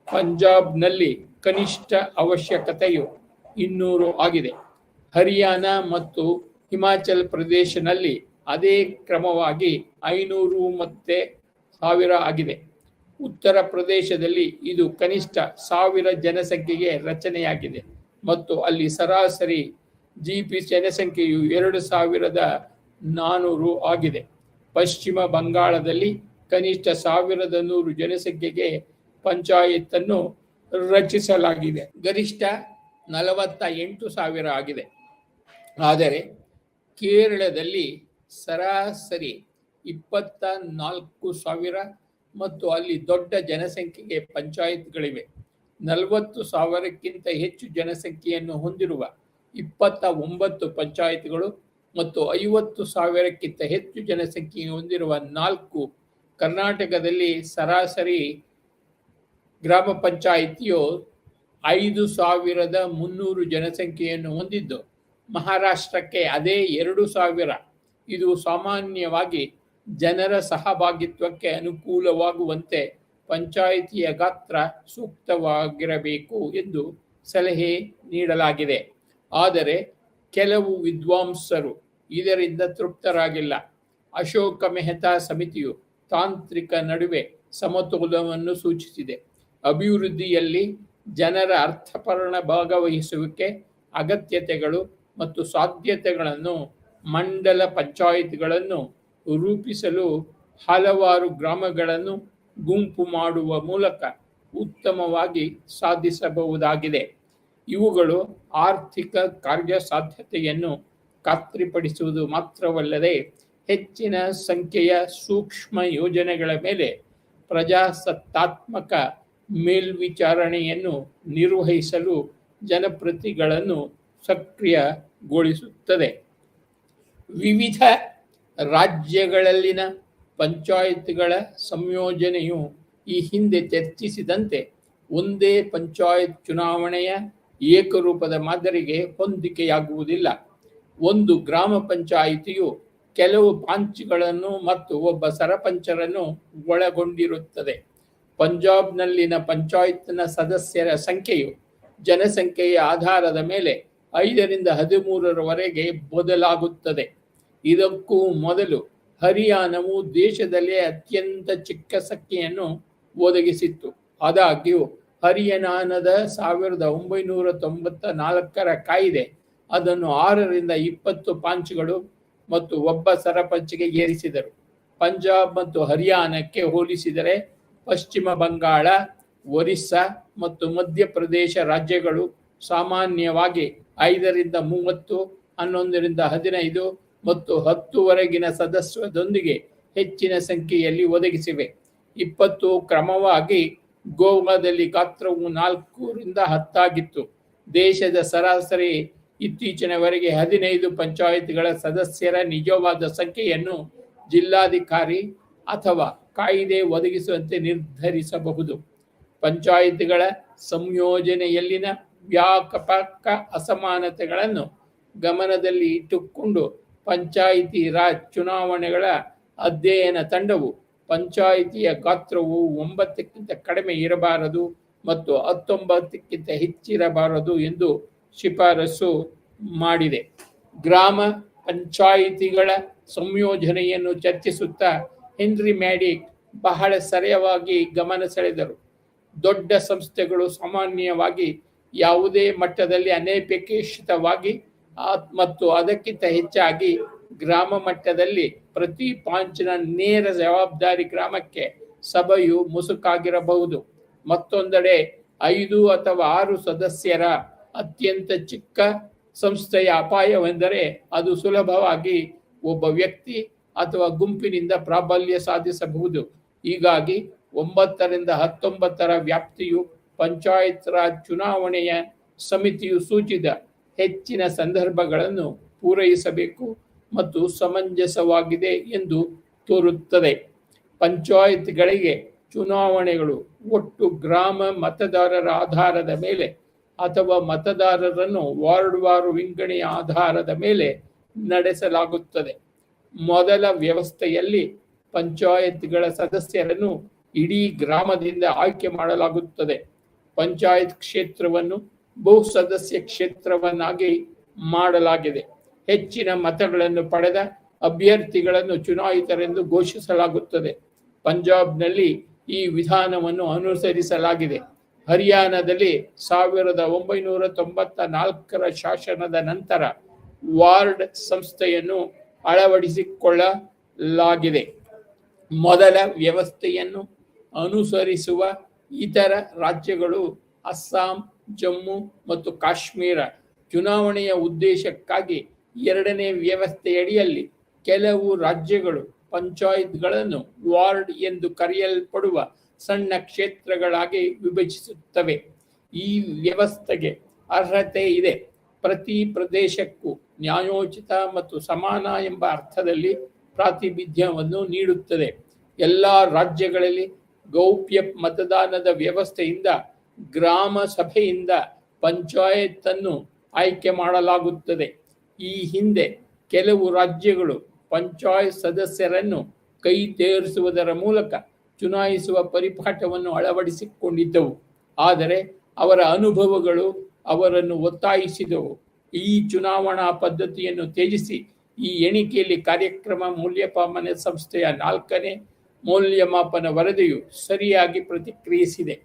ಪಂಜಾಬ್ನಲ್ಲಿ ಕನಿಷ್ಠ ಅವಶ್ಯಕತೆಯು 200 ಆಗಿದೆ. ಹರಿಯಾಣ ಮತ್ತು ಹಿಮಾಚಲ ಪ್ರದೇಶನಲ್ಲಿ ಅದೇ ಕ್ರಮವಾಗಿ 500 ಮತ್ತು 1000 ಆಗಿದೆ. ಉತ್ತರ ಪ್ರದೇಶದಲ್ಲಿ ಇದು ಕನಿಷ್ಠ 1000 ಜನಸಂಖ್ಯೆಗೆ ರಚನೆಯಾಗಿದೆ ಮತ್ತು ಅಲ್ಲಿ ಸರಾಸರಿ ಜಿಪಿ ಜನಸಂಖ್ಯೆಯು 2400 ಆಗಿದೆ. ಪಶ್ಚಿಮ ಬಂಗಾಳದಲ್ಲಿ ಕನಿಷ್ಠ 1100 ಜನಸಂಖ್ಯೆಗೆ ಪಂಚಾಯತನ್ನು ರಚಿಸಲಾಗಿದೆ. ಗರಿಷ್ಠ 48,000 ಆಗಿದೆ. ಆದರೆ ಕೇರಳದಲ್ಲಿ ಸರಾಸರಿ 24,000 ಮತ್ತು ಅಲ್ಲಿ ದೊಡ್ಡ ಜನಸಂಖ್ಯೆಗೆ ಪಂಚಾಯತ್ಗಳಿವೆ. 40,000ಕ್ಕಿಂತ ಹೆಚ್ಚು ಜನಸಂಖ್ಯೆಯನ್ನು ಹೊಂದಿರುವ 29 ಪಂಚಾಯತ್ಗಳು ಮತ್ತು 50,000ಕ್ಕಿಂತ ಹೆಚ್ಚು ಜನಸಂಖ್ಯೆ ಹೊಂದಿರುವ 4. ಕರ್ನಾಟಕದಲ್ಲಿ ಸರಾಸರಿ ಗ್ರಾಮ ಪಂಚಾಯಿತಿಯು 5,300 ಜನಸಂಖ್ಯೆಯನ್ನು ಹೊಂದಿದ್ದು, ಮಹಾರಾಷ್ಟ್ರಕ್ಕೆ ಅದೇ 2,000. ಇದು ಸಾಮಾನ್ಯವಾಗಿ ಜನರ ಸಹಭಾಗಿತ್ವಕ್ಕೆ ಅನುಕೂಲವಾಗುವಂತೆ ಪಂಚಾಯಿತಿಯ ಗಾತ್ರ ಸೂಕ್ತವಾಗಿರಬೇಕು ಎಂದು ಸಲಹೆ ನೀಡಲಾಗಿದೆ. ಆದರೆ ಕೆಲವು ವಿದ್ವಾಂಸರು ಇದರಿಂದ ತೃಪ್ತರಾಗಿಲ್ಲ. ಅಶೋಕ ಮೆಹ್ತಾ ಸಮಿತಿಯು ತಾಂತ್ರಿಕ ನಡುವೆ ಸಮತೋಲನವನ್ನು ಸೂಚಿಸಿದೆ. ಅಭಿವೃದ್ಧಿಯಲ್ಲಿ ಜನರ ಅರ್ಥಪೂರ್ಣ ಭಾಗವಹಿಸುವಿಕೆ, ಅಗತ್ಯತೆಗಳು ಮತ್ತು ಸಾಧ್ಯತೆಗಳನ್ನು ಮಂಡಲ ಪಂಚಾಯತ್ಗಳನ್ನು ರೂಪಿಸಲು ಹಲವಾರು ಗ್ರಾಮಗಳನ್ನು ಗುಂಪು ಮಾಡುವ ಮೂಲಕ ಉತ್ತಮವಾಗಿ ಸಾಧಿಸಬಹುದಾಗಿದೆ. ಇವುಗಳು ಆರ್ಥಿಕ ಕಾರ್ಯಸಾಧ್ಯತೆಯನ್ನು ಖಾತ್ರಿಪಡಿಸುವುದು ಮಾತ್ರವಲ್ಲದೆ ಹೆಚ್ಚಿನ ಸಂಖ್ಯೆಯ ಸೂಕ್ಷ್ಮ ಯೋಜನೆಗಳ ಮೇಲೆ ಪ್ರಜಾಸತ್ತಾತ್ಮಕ ಮೇಲ್ವಿಚಾರಣೆಯನ್ನು ನಿರ್ವಹಿಸಲು ಜನಪ್ರತಿನಿಧಿಗಳನ್ನು ಸಕ್ರಿಯಗೊಳಿಸುತ್ತದೆ. ವಿವಿಧ ರಾಜ್ಯಗಳಲ್ಲಿನ ಪಂಚಾಯತ್ಗಳ ಸಂಯೋಜನೆಯು ಈ ಹಿಂದೆ ಚರ್ಚಿಸಿದಂತೆ ಒಂದೇ ಪಂಚಾಯತ್ ಚುನಾವಣೆಯ ಏಕರೂಪದ ಮಾದರಿಗೆ ಹೊಂದಿಕೆಯಾಗುವುದಿಲ್ಲ. ಒಂದು ಗ್ರಾಮ ಪಂಚಾಯಿತಿಯು ಕೆಲವು ಪಂಚ್ಗಳನ್ನು ಮತ್ತು ಒಬ್ಬ ಸರಪಂಚರನ್ನು ಒಳಗೊಂಡಿರುತ್ತದೆ. ಪಂಜಾಬ್ನಲ್ಲಿನ ಪಂಚಾಯತ್ನ ಸದಸ್ಯರ ಸಂಖ್ಯೆಯು ಜನಸಂಖ್ಯೆಯ ಆಧಾರದ ಮೇಲೆ 5ರಿಂದ 13ರವರೆಗೆ ಬದಲಾಗುತ್ತದೆ. ಇದಕ್ಕೂ ಮೊದಲು ಹರಿಯಾಣವು ದೇಶದಲ್ಲೇ ಅತ್ಯಂತ ಚಿಕ್ಕ ಸಂಖ್ಯೆಯನ್ನು ಒದಗಿಸಿತ್ತು. ಆದಾಗ್ಯೂ ಹರಿಯಾಣದ 1994ರ ಕಾಯ್ದೆ ಅದನ್ನು 6ರಿಂದ 20 ಪಂಚ್ಗಳು ಮತ್ತು ಒಬ್ಬ ಸರಪಂಚ್ಗೆ ಏರಿಸಿದರು. ಪಂಜಾಬ್ ಮತ್ತು ಹರಿಯಾಣಕ್ಕೆ ಹೋಲಿಸಿದರೆ ಪಶ್ಚಿಮ ಬಂಗಾಳ, ಒರಿಸ್ಸಾ ಮತ್ತು ಮಧ್ಯಪ್ರದೇಶ ರಾಜ್ಯಗಳು ಸಾಮಾನ್ಯವಾಗಿ 5ರಿಂದ 30, 11ರಿಂದ 15 ಮತ್ತು 10ವರೆಗಿನ ಸದಸ್ಯರೊಂದಿಗೆ ಹೆಚ್ಚಿನ ಸಂಖ್ಯೆಯಲ್ಲಿ ಒದಗಿಸಿವೆ. 20 ಕ್ರಮವಾಗಿ ಗೋವಾದಲ್ಲಿ ಗಾತ್ರವು 4ರಿಂದ 10 ಆಗಿತ್ತು. ದೇಶದ ಸರಾಸರಿ ಇತ್ತೀಚಿನವರೆಗೆ 15 ಪಂಚಾಯತ್ಗಳ ಸದಸ್ಯರ ನಿಜವಾದ ಸಂಖ್ಯೆಯನ್ನು ಜಿಲ್ಲಾಧಿಕಾರಿ ಅಥವಾ ಕಾಯ್ದೆ ಒದಗಿಸುವಂತೆ ನಿರ್ಧರಿಸಬಹುದು. ಪಂಚಾಯತ್ಗಳ ಸಂಯೋಜನೆಯಲ್ಲಿನ ವ್ಯಾಪಕ ಅಸಮಾನತೆಗಳನ್ನು ಗಮನದಲ್ಲಿ ಇಟ್ಟುಕೊಂಡು ಪಂಚಾಯಿತಿ ರಾಜ್ ಚುನಾವಣೆಗಳ ಅಧ್ಯಯನ ತಂಡವು ಪಂಚಾಯಿತಿಯ ಗಾತ್ರವು 9ಕ್ಕಿಂತ ಕಡಿಮೆ ಇರಬಾರದು ಮತ್ತು 19ಕ್ಕಿಂತ ಹೆಚ್ಚಿರಬಾರದು ಎಂದು ಶಿಫಾರಸು ಮಾಡಿದೆ. ಗ್ರಾಮ ಪಂಚಾಯಿತಿಗಳ ಸಂಯೋಜನೆಯನ್ನು ಚರ್ಚಿಸುತ್ತಾ ಹೆನ್ರಿ ಮ್ಯಾಡಿಕ್ ಬಹಳ ಸರಳವಾಗಿ ಗಮನ ಸೆಳೆದರು. ದೊಡ್ಡ ಸಂಸ್ಥೆಗಳು ಸಾಮಾನ್ಯವಾಗಿ ಯಾವುದೇ ಮಟ್ಟದಲ್ಲಿ ಅನಪೇಕ್ಷಿತವಾಗಿ ಮತ್ತು ಅದಕ್ಕಿಂತ ಹೆಚ್ಚಾಗಿ ಗ್ರಾಮ ಮಟ್ಟದಲ್ಲಿ ಪ್ರತಿ ಪಾಂಚಿನ ನೇರ ಜವಾಬ್ದಾರಿ ಗ್ರಾಮಕ್ಕೆ ಸಭೆಯು ಮುಸುಕಾಗಿರಬಹುದು. ಮತ್ತೊಂದೆಡೆ 5 ಅಥವಾ 6 ಸದಸ್ಯರ ಅತ್ಯಂತ ಚಿಕ್ಕ ಸಂಸ್ಥೆಯ ಅಪಾಯವೆಂದರೆ ಅದು ಸುಲಭವಾಗಿ ಒಬ್ಬ ವ್ಯಕ್ತಿ ಅಥವಾ ಗುಂಪಿನಿಂದ ಪ್ರಾಬಲ್ಯ ಸಾಧಿಸಬಹುದು. ಹೀಗಾಗಿ 9 ರಿಂದ 19 ವ್ಯಾಪ್ತಿಯು ಪಂಚಾಯತ್ ರಾಜ್ ಚುನಾವಣೆಯ ಸಮಿತಿಯು ಸೂಚಿಸಿದ ಹೆಚ್ಚಿನ ಸಂದರ್ಭಗಳನ್ನು ಪೂರೈಸಬೇಕು ಮತ್ತು ಸಮಂಜಸವಾಗಿದೆ ಎಂದು ತೋರುತ್ತದೆ. ಪಂಚಾಯತ್ಗಳಿಗೆ ಚುನಾವಣೆಗಳು ಒಟ್ಟು ಗ್ರಾಮ ಮತದಾರರ ಆಧಾರದ ಮೇಲೆ ಅಥವಾ ಮತದಾರರನ್ನು ವಾರ್ಡ್ವಾರು ವಿಂಗಡಣೆಯ ಆಧಾರದ ಮೇಲೆ ನಡೆಸಲಾಗುತ್ತದೆ. ಮೊದಲ ವ್ಯವಸ್ಥೆಯಲ್ಲಿ ಪಂಚಾಯತ್ಗಳ ಸದಸ್ಯರನ್ನು ಇಡೀ ಗ್ರಾಮದಿಂದ ಆಯ್ಕೆ ಮಾಡಲಾಗುತ್ತದೆ. ಪಂಚಾಯತ್ ಕ್ಷೇತ್ರವನ್ನು ಬಹುಸದಸ್ಯ ಕ್ಷೇತ್ರವನ್ನಾಗಿ ಮಾಡಲಾಗಿದೆ. ಹೆಚ್ಚಿನ ಮತಗಳನ್ನು ಪಡೆದ ಅಭ್ಯರ್ಥಿಗಳನ್ನು ಚುನಾಯಿತರೆಂದು ಘೋಷಿಸಲಾಗುತ್ತದೆ. ಪಂಜಾಬ್ನಲ್ಲಿ ಈ ವಿಧಾನವನ್ನು ಅನುಸರಿಸಲಾಗಿದೆ. ಹರಿಯಾಣದಲ್ಲಿ 1994ರ ಶಾಸನದ ನಂತರ ವಾರ್ಡ್ ಸಂಸ್ಥೆಯನ್ನು ಅಳವಡಿಸಿಕೊಳ್ಳಲಾಗಿದೆ. ಮೊದಲ ವ್ಯವಸ್ಥೆಯನ್ನು ಅನುಸರಿಸುವ ಇತರ ರಾಜ್ಯಗಳು ಅಸ್ಸಾಂ, ಜಮ್ಮು ಮತ್ತು ಕಾಶ್ಮೀರ. ಚುನಾವಣೆಯ ಉದ್ದೇಶಕ್ಕಾಗಿ ಎರಡನೇ ವ್ಯವಸ್ಥೆಯಡಿಯಲ್ಲಿ ಕೆಲವು ರಾಜ್ಯಗಳು ಪಂಚಾಯತ್ಗಳನ್ನು ವಾರ್ಡ್ ಎಂದು ಕರೆಯಲ್ಪಡುವ ಸಣ್ಣ ಕ್ಷೇತ್ರಗಳಾಗಿ ವಿಭಜಿಸುತ್ತವೆ. ಈ ವ್ಯವಸ್ಥೆಗೆ ಅರ್ಹತೆ ಇದೆ. ಪ್ರತಿ ಪ್ರದೇಶಕ್ಕೂ ನ್ಯಾಯೋಚಿತ ಮತ್ತು ಸಮಾನ ಎಂಬ ಅರ್ಥದಲ್ಲಿ ಪ್ರಾತಿನಿಧ್ಯವನ್ನು ನೀಡುತ್ತದೆ. ಎಲ್ಲ ರಾಜ್ಯಗಳಲ್ಲಿ ಗೌಪ್ಯ ಮತದಾನದ ವ್ಯವಸ್ಥೆಯಿಂದ ಗ್ರಾಮ ಸಭೆಯಿಂದ ಪಂಚಾಯತ್ ಆಯ್ಕೆ ಮಾಡಲಾಗುತ್ತದೆ. ಈ ಹಿಂದೆ ಕೆಲವು ರಾಜ್ಯಗಳು ಪಂಚಾಯತ್ ಸದಸ್ಯರನ್ನು ಕೈ ತೇರಿಸುವುದರ ಮೂಲಕ ಚುನಾಯಿಸುವ ಪರಿಪಾಠವನ್ನು ಅಳವಡಿಸಿಕೊಂಡಿದ್ದವು. ಆದರೆ ಅವರ ಅನುಭವಗಳು ಅವರನ್ನು ಒತ್ತಾಯಿಸಿದವು. ಈ ಚುನಾವಣಾ ಪದ್ಧತಿಯನ್ನು ತ್ಯಜಿಸಿ ಈ ಎಣಿಕೆಯಲ್ಲಿ ಕಾರ್ಯಕ್ರಮ ಮೌಲ್ಯಮಾಪನ ಸಂಸ್ಥೆಯ 4ನೇ ಮೌಲ್ಯಮಾಪನ ವರದಿಯು ಸರಿಯಾಗಿ ಪ್ರತಿಕ್ರಿಯಿಸಿದೆ.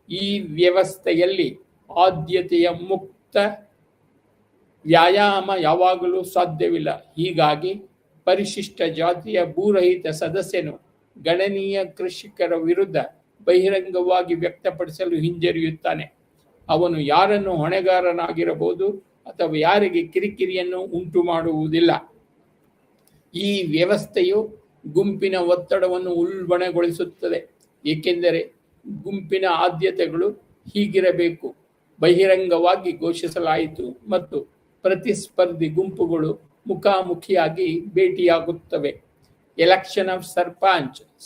ಈ ವ್ಯವಸ್ಥೆಯಲ್ಲಿ ಆದ್ಯತೆಯ ಮುಕ್ತ ವ್ಯಾಯಾಮ ಯಾವಾಗಲೂ ಸಾಧ್ಯವಿಲ್ಲ. ಹೀಗಾಗಿ ಪರಿಶಿಷ್ಟ ಜಾತಿಯ ಭೂರಹಿತ ಸದಸ್ಯನು ಗಣನೀಯ ಕೃಷಿಕರ ವಿರುದ್ಧ ಬಹಿರಂಗವಾಗಿ ವ್ಯಕ್ತಪಡಿಸಲು ಹಿಂಜರಿಯುತ್ತಾನೆ. ಅವನು ಯಾರನ್ನು ಹೊಣೆಗಾರನಾಗಿರಬಹುದು ಅಥವಾ ಯಾರಿಗೆ ಕಿರಿಕಿರಿಯನ್ನು ಉಂಟು ಮಾಡುವುದಿಲ್ಲ. ಈ ವ್ಯವಸ್ಥೆಯು ಗುಂಪಿನ ಒತ್ತಡವನ್ನು ಉಲ್ಬಣಗೊಳಿಸುತ್ತದೆ, ಏಕೆಂದರೆ ಗುಂಪಿನ ಆದ್ಯತೆಗಳು ಹೀಗಿರಬೇಕು ಬಹಿರಂಗವಾಗಿ ಘೋಷಿಸಲಾಯಿತು ಮತ್ತು ಪ್ರತಿಸ್ಪರ್ಧಿ ಗುಂಪುಗಳು ಮುಖಾಮುಖಿಯಾಗಿ ಭೇಟಿಯಾಗುತ್ತವೆ. ಎಲೆಕ್ಷನ್ ಆಫ್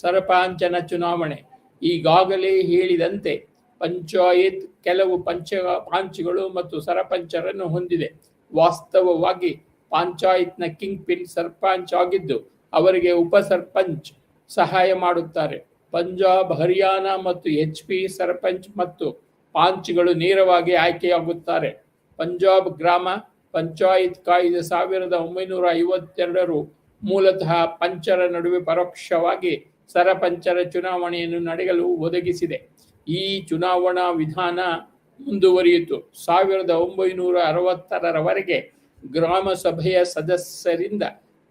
ಸರಪಂಚನ ಚುನಾವಣೆ. ಈಗಾಗಲೇ ಹೇಳಿದಂತೆ ಪಂಚಾಯತ್ ಕೆಲವು ಪಾಂಚ್ಗಳು ಮತ್ತು ಸರಪಂಚರನ್ನು ಹೊಂದಿದೆ. ವಾಸ್ತವವಾಗಿ ಪಂಚಾಯತ್ನ ಕಿಂಗ್ ಪಿನ್ ಸರ್ಪಂಚ್ ಆಗಿದ್ದು ಅವರಿಗೆ ಉಪ ಸರ್ಪಂಚ್ ಸಹಾಯ ಮಾಡುತ್ತಾರೆ. ಪಂಜಾಬ್, ಹರಿಯಾಣ ಮತ್ತು HP ಸರ್ಪಂಚ್ ಮತ್ತು ಪಾಂಚ್ಗಳು ನೇರವಾಗಿ ಆಯ್ಕೆಯಾಗುತ್ತಾರೆ. ಪಂಜಾಬ್ ಗ್ರಾಮ ಪಂಚಾಯತ್ ಕಾಯ್ದೆ 1952 ಮೂಲತಃ ಪಂಚರ ನಡುವೆ ಪರೋಕ್ಷವಾಗಿ ಸರಪಂಚರ ಚುನಾವಣೆಯನ್ನು ನಡೆಯಲು ಒದಗಿಸಿದೆ. ಈ ಚುನಾವಣಾ ವಿಧಾನ ಮುಂದುವರಿಯಿತು. 1960ರವರೆಗೆ ಗ್ರಾಮ ಸಭೆಯ ಸದಸ್ಯರಿಂದ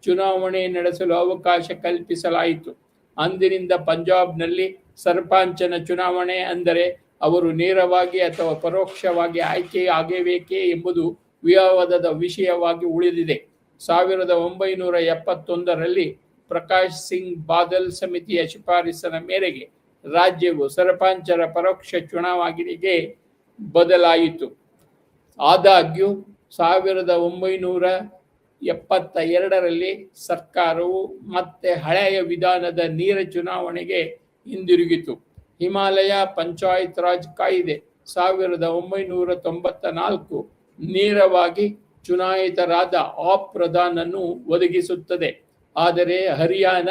ಚುನಾವಣೆ ನಡೆಸಲು ಅವಕಾಶ ಕಲ್ಪಿಸಲಾಯಿತು. ಅಂದಿನಿಂದ ಪಂಜಾಬ್ನಲ್ಲಿ ಸರ್ಪಂಚನ ಚುನಾವಣೆ ಅಂದರೆ ಅವರು ನೇರವಾಗಿ ಅಥವಾ ಪರೋಕ್ಷವಾಗಿ ಆಯ್ಕೆ ಆಗಬೇಕೇ ಎಂಬುದು ವಿವಾದದ ವಿಷಯವಾಗಿ ಉಳಿದಿದೆ. 1971ರಲ್ಲಿ ಪ್ರಕಾಶ್ ಸಿಂಗ್ ಬಾದಲ್ ಸಮಿತಿಯ ಶಿಫಾರಸಿನ ಮೇರೆಗೆ ರಾಜ್ಯವು ಸರ್ಪಂಚರ ಪರೋಕ್ಷ ಚುನಾವಣೆಗೆ ಬದಲಾಯಿತು. ಆದಾಗ್ಯೂ 1972ರಲ್ಲಿ ಸರ್ಕಾರವು ಮತ್ತೆ ಹಳೆಯ ವಿಧಾನದ ನೇರ ಚುನಾವಣೆಗೆ ಹಿಂದಿರುಗಿತು. ಹಿಮಾಲಯ ಪಂಚಾಯತ್ ರಾಜ್ ಕಾಯ್ದೆ 1994 ನೇರವಾಗಿ ಚುನಾಯಿತರಾದ ಪ್ರಧಾನನ್ನು ಒದಗಿಸುತ್ತದೆ. ಆದರೆ ಹರಿಯಾಣ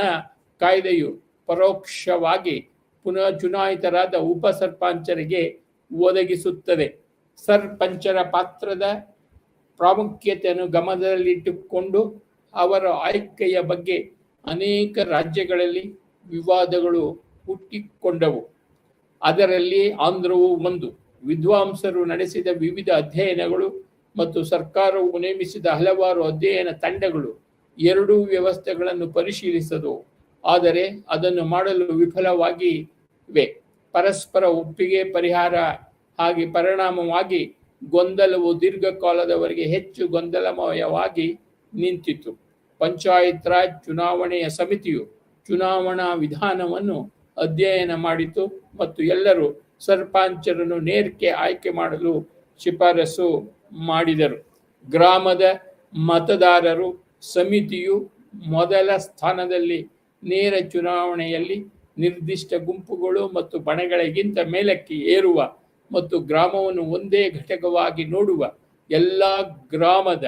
ಕಾಯ್ದೆಯು ಪರೋಕ್ಷವಾಗಿ ಪುನಃ ಚುನಾಯಿತರಾದ ಉಪ ಸರ್ಪಂಚರಿಗೆ ಒದಗಿಸುತ್ತದೆ. ಸರ್ಪಂಚರ ಪಾತ್ರದ ಪ್ರಾಮುಖ್ಯತೆಯನ್ನು ಗಮನದಲ್ಲಿಟ್ಟುಕೊಂಡು ಅವರ ಆಯ್ಕೆಯ ಬಗ್ಗೆ ಅನೇಕ ರಾಜ್ಯಗಳಲ್ಲಿ ವಿವಾದಗಳು ಹುಟ್ಟಿಕೊಂಡವು. ಅದರಲ್ಲಿ ಆಂಧ್ರವು ಒಂದು. ವಿದ್ವಾಂಸರು ನಡೆಸಿದ ವಿವಿಧ ಅಧ್ಯಯನಗಳು ಮತ್ತು ಸರ್ಕಾರವು ನೇಮಿಸಿದ ಹಲವಾರು ಅಧ್ಯಯನ ತಂಡಗಳು ಎರಡೂ ವ್ಯವಸ್ಥೆಗಳನ್ನು ಪರಿಶೀಲಿಸಿದವು, ಆದರೆ ಅದನ್ನು ಮಾಡಲು ವಿಫಲವಾಗಿವೆ. ಪರಸ್ಪರ ಒಪ್ಪಿಗೆ ಪರಿಹಾರ ಹಾಗೆ ಪರಿಣಾಮವಾಗಿ ಗೊಂದಲವು ದೀರ್ಘಕಾಲದವರೆಗೆ ಹೆಚ್ಚು ಗೊಂದಲಮಯವಾಗಿ ನಿಂತಿತು. ಪಂಚಾಯತ್ ರಾಜ್ ಚುನಾವಣೆಯ ಸಮಿತಿಯು ಚುನಾವಣಾ ವಿಧಾನವನ್ನು ಅಧ್ಯಯನ ಮಾಡಿತು ಮತ್ತು ಎಲ್ಲರೂ ಸರ್ಪಂಚರನ್ನು ನೇರಕ್ಕೆ ಆಯ್ಕೆ ಮಾಡಲು ಶಿಫಾರಸು ಮಾಡಿದರು. ಗ್ರಾಮದ ಮತದಾರರು ಸಮಿತಿಯು ಮೊದಲ ಸ್ಥಾನದಲ್ಲಿ ನೇರ ಚುನಾವಣೆಯಲ್ಲಿ ನಿರ್ದಿಷ್ಟ ಗುಂಪುಗಳು ಮತ್ತು ಬಣಗಳಿಗಿಂತ ಮೇಲಕ್ಕೆ ಏರುವ ಮತ್ತು ಗ್ರಾಮವನ್ನು ಒಂದೇ ಘಟಕವಾಗಿ ನೋಡುವ ಎಲ್ಲ ಗ್ರಾಮದ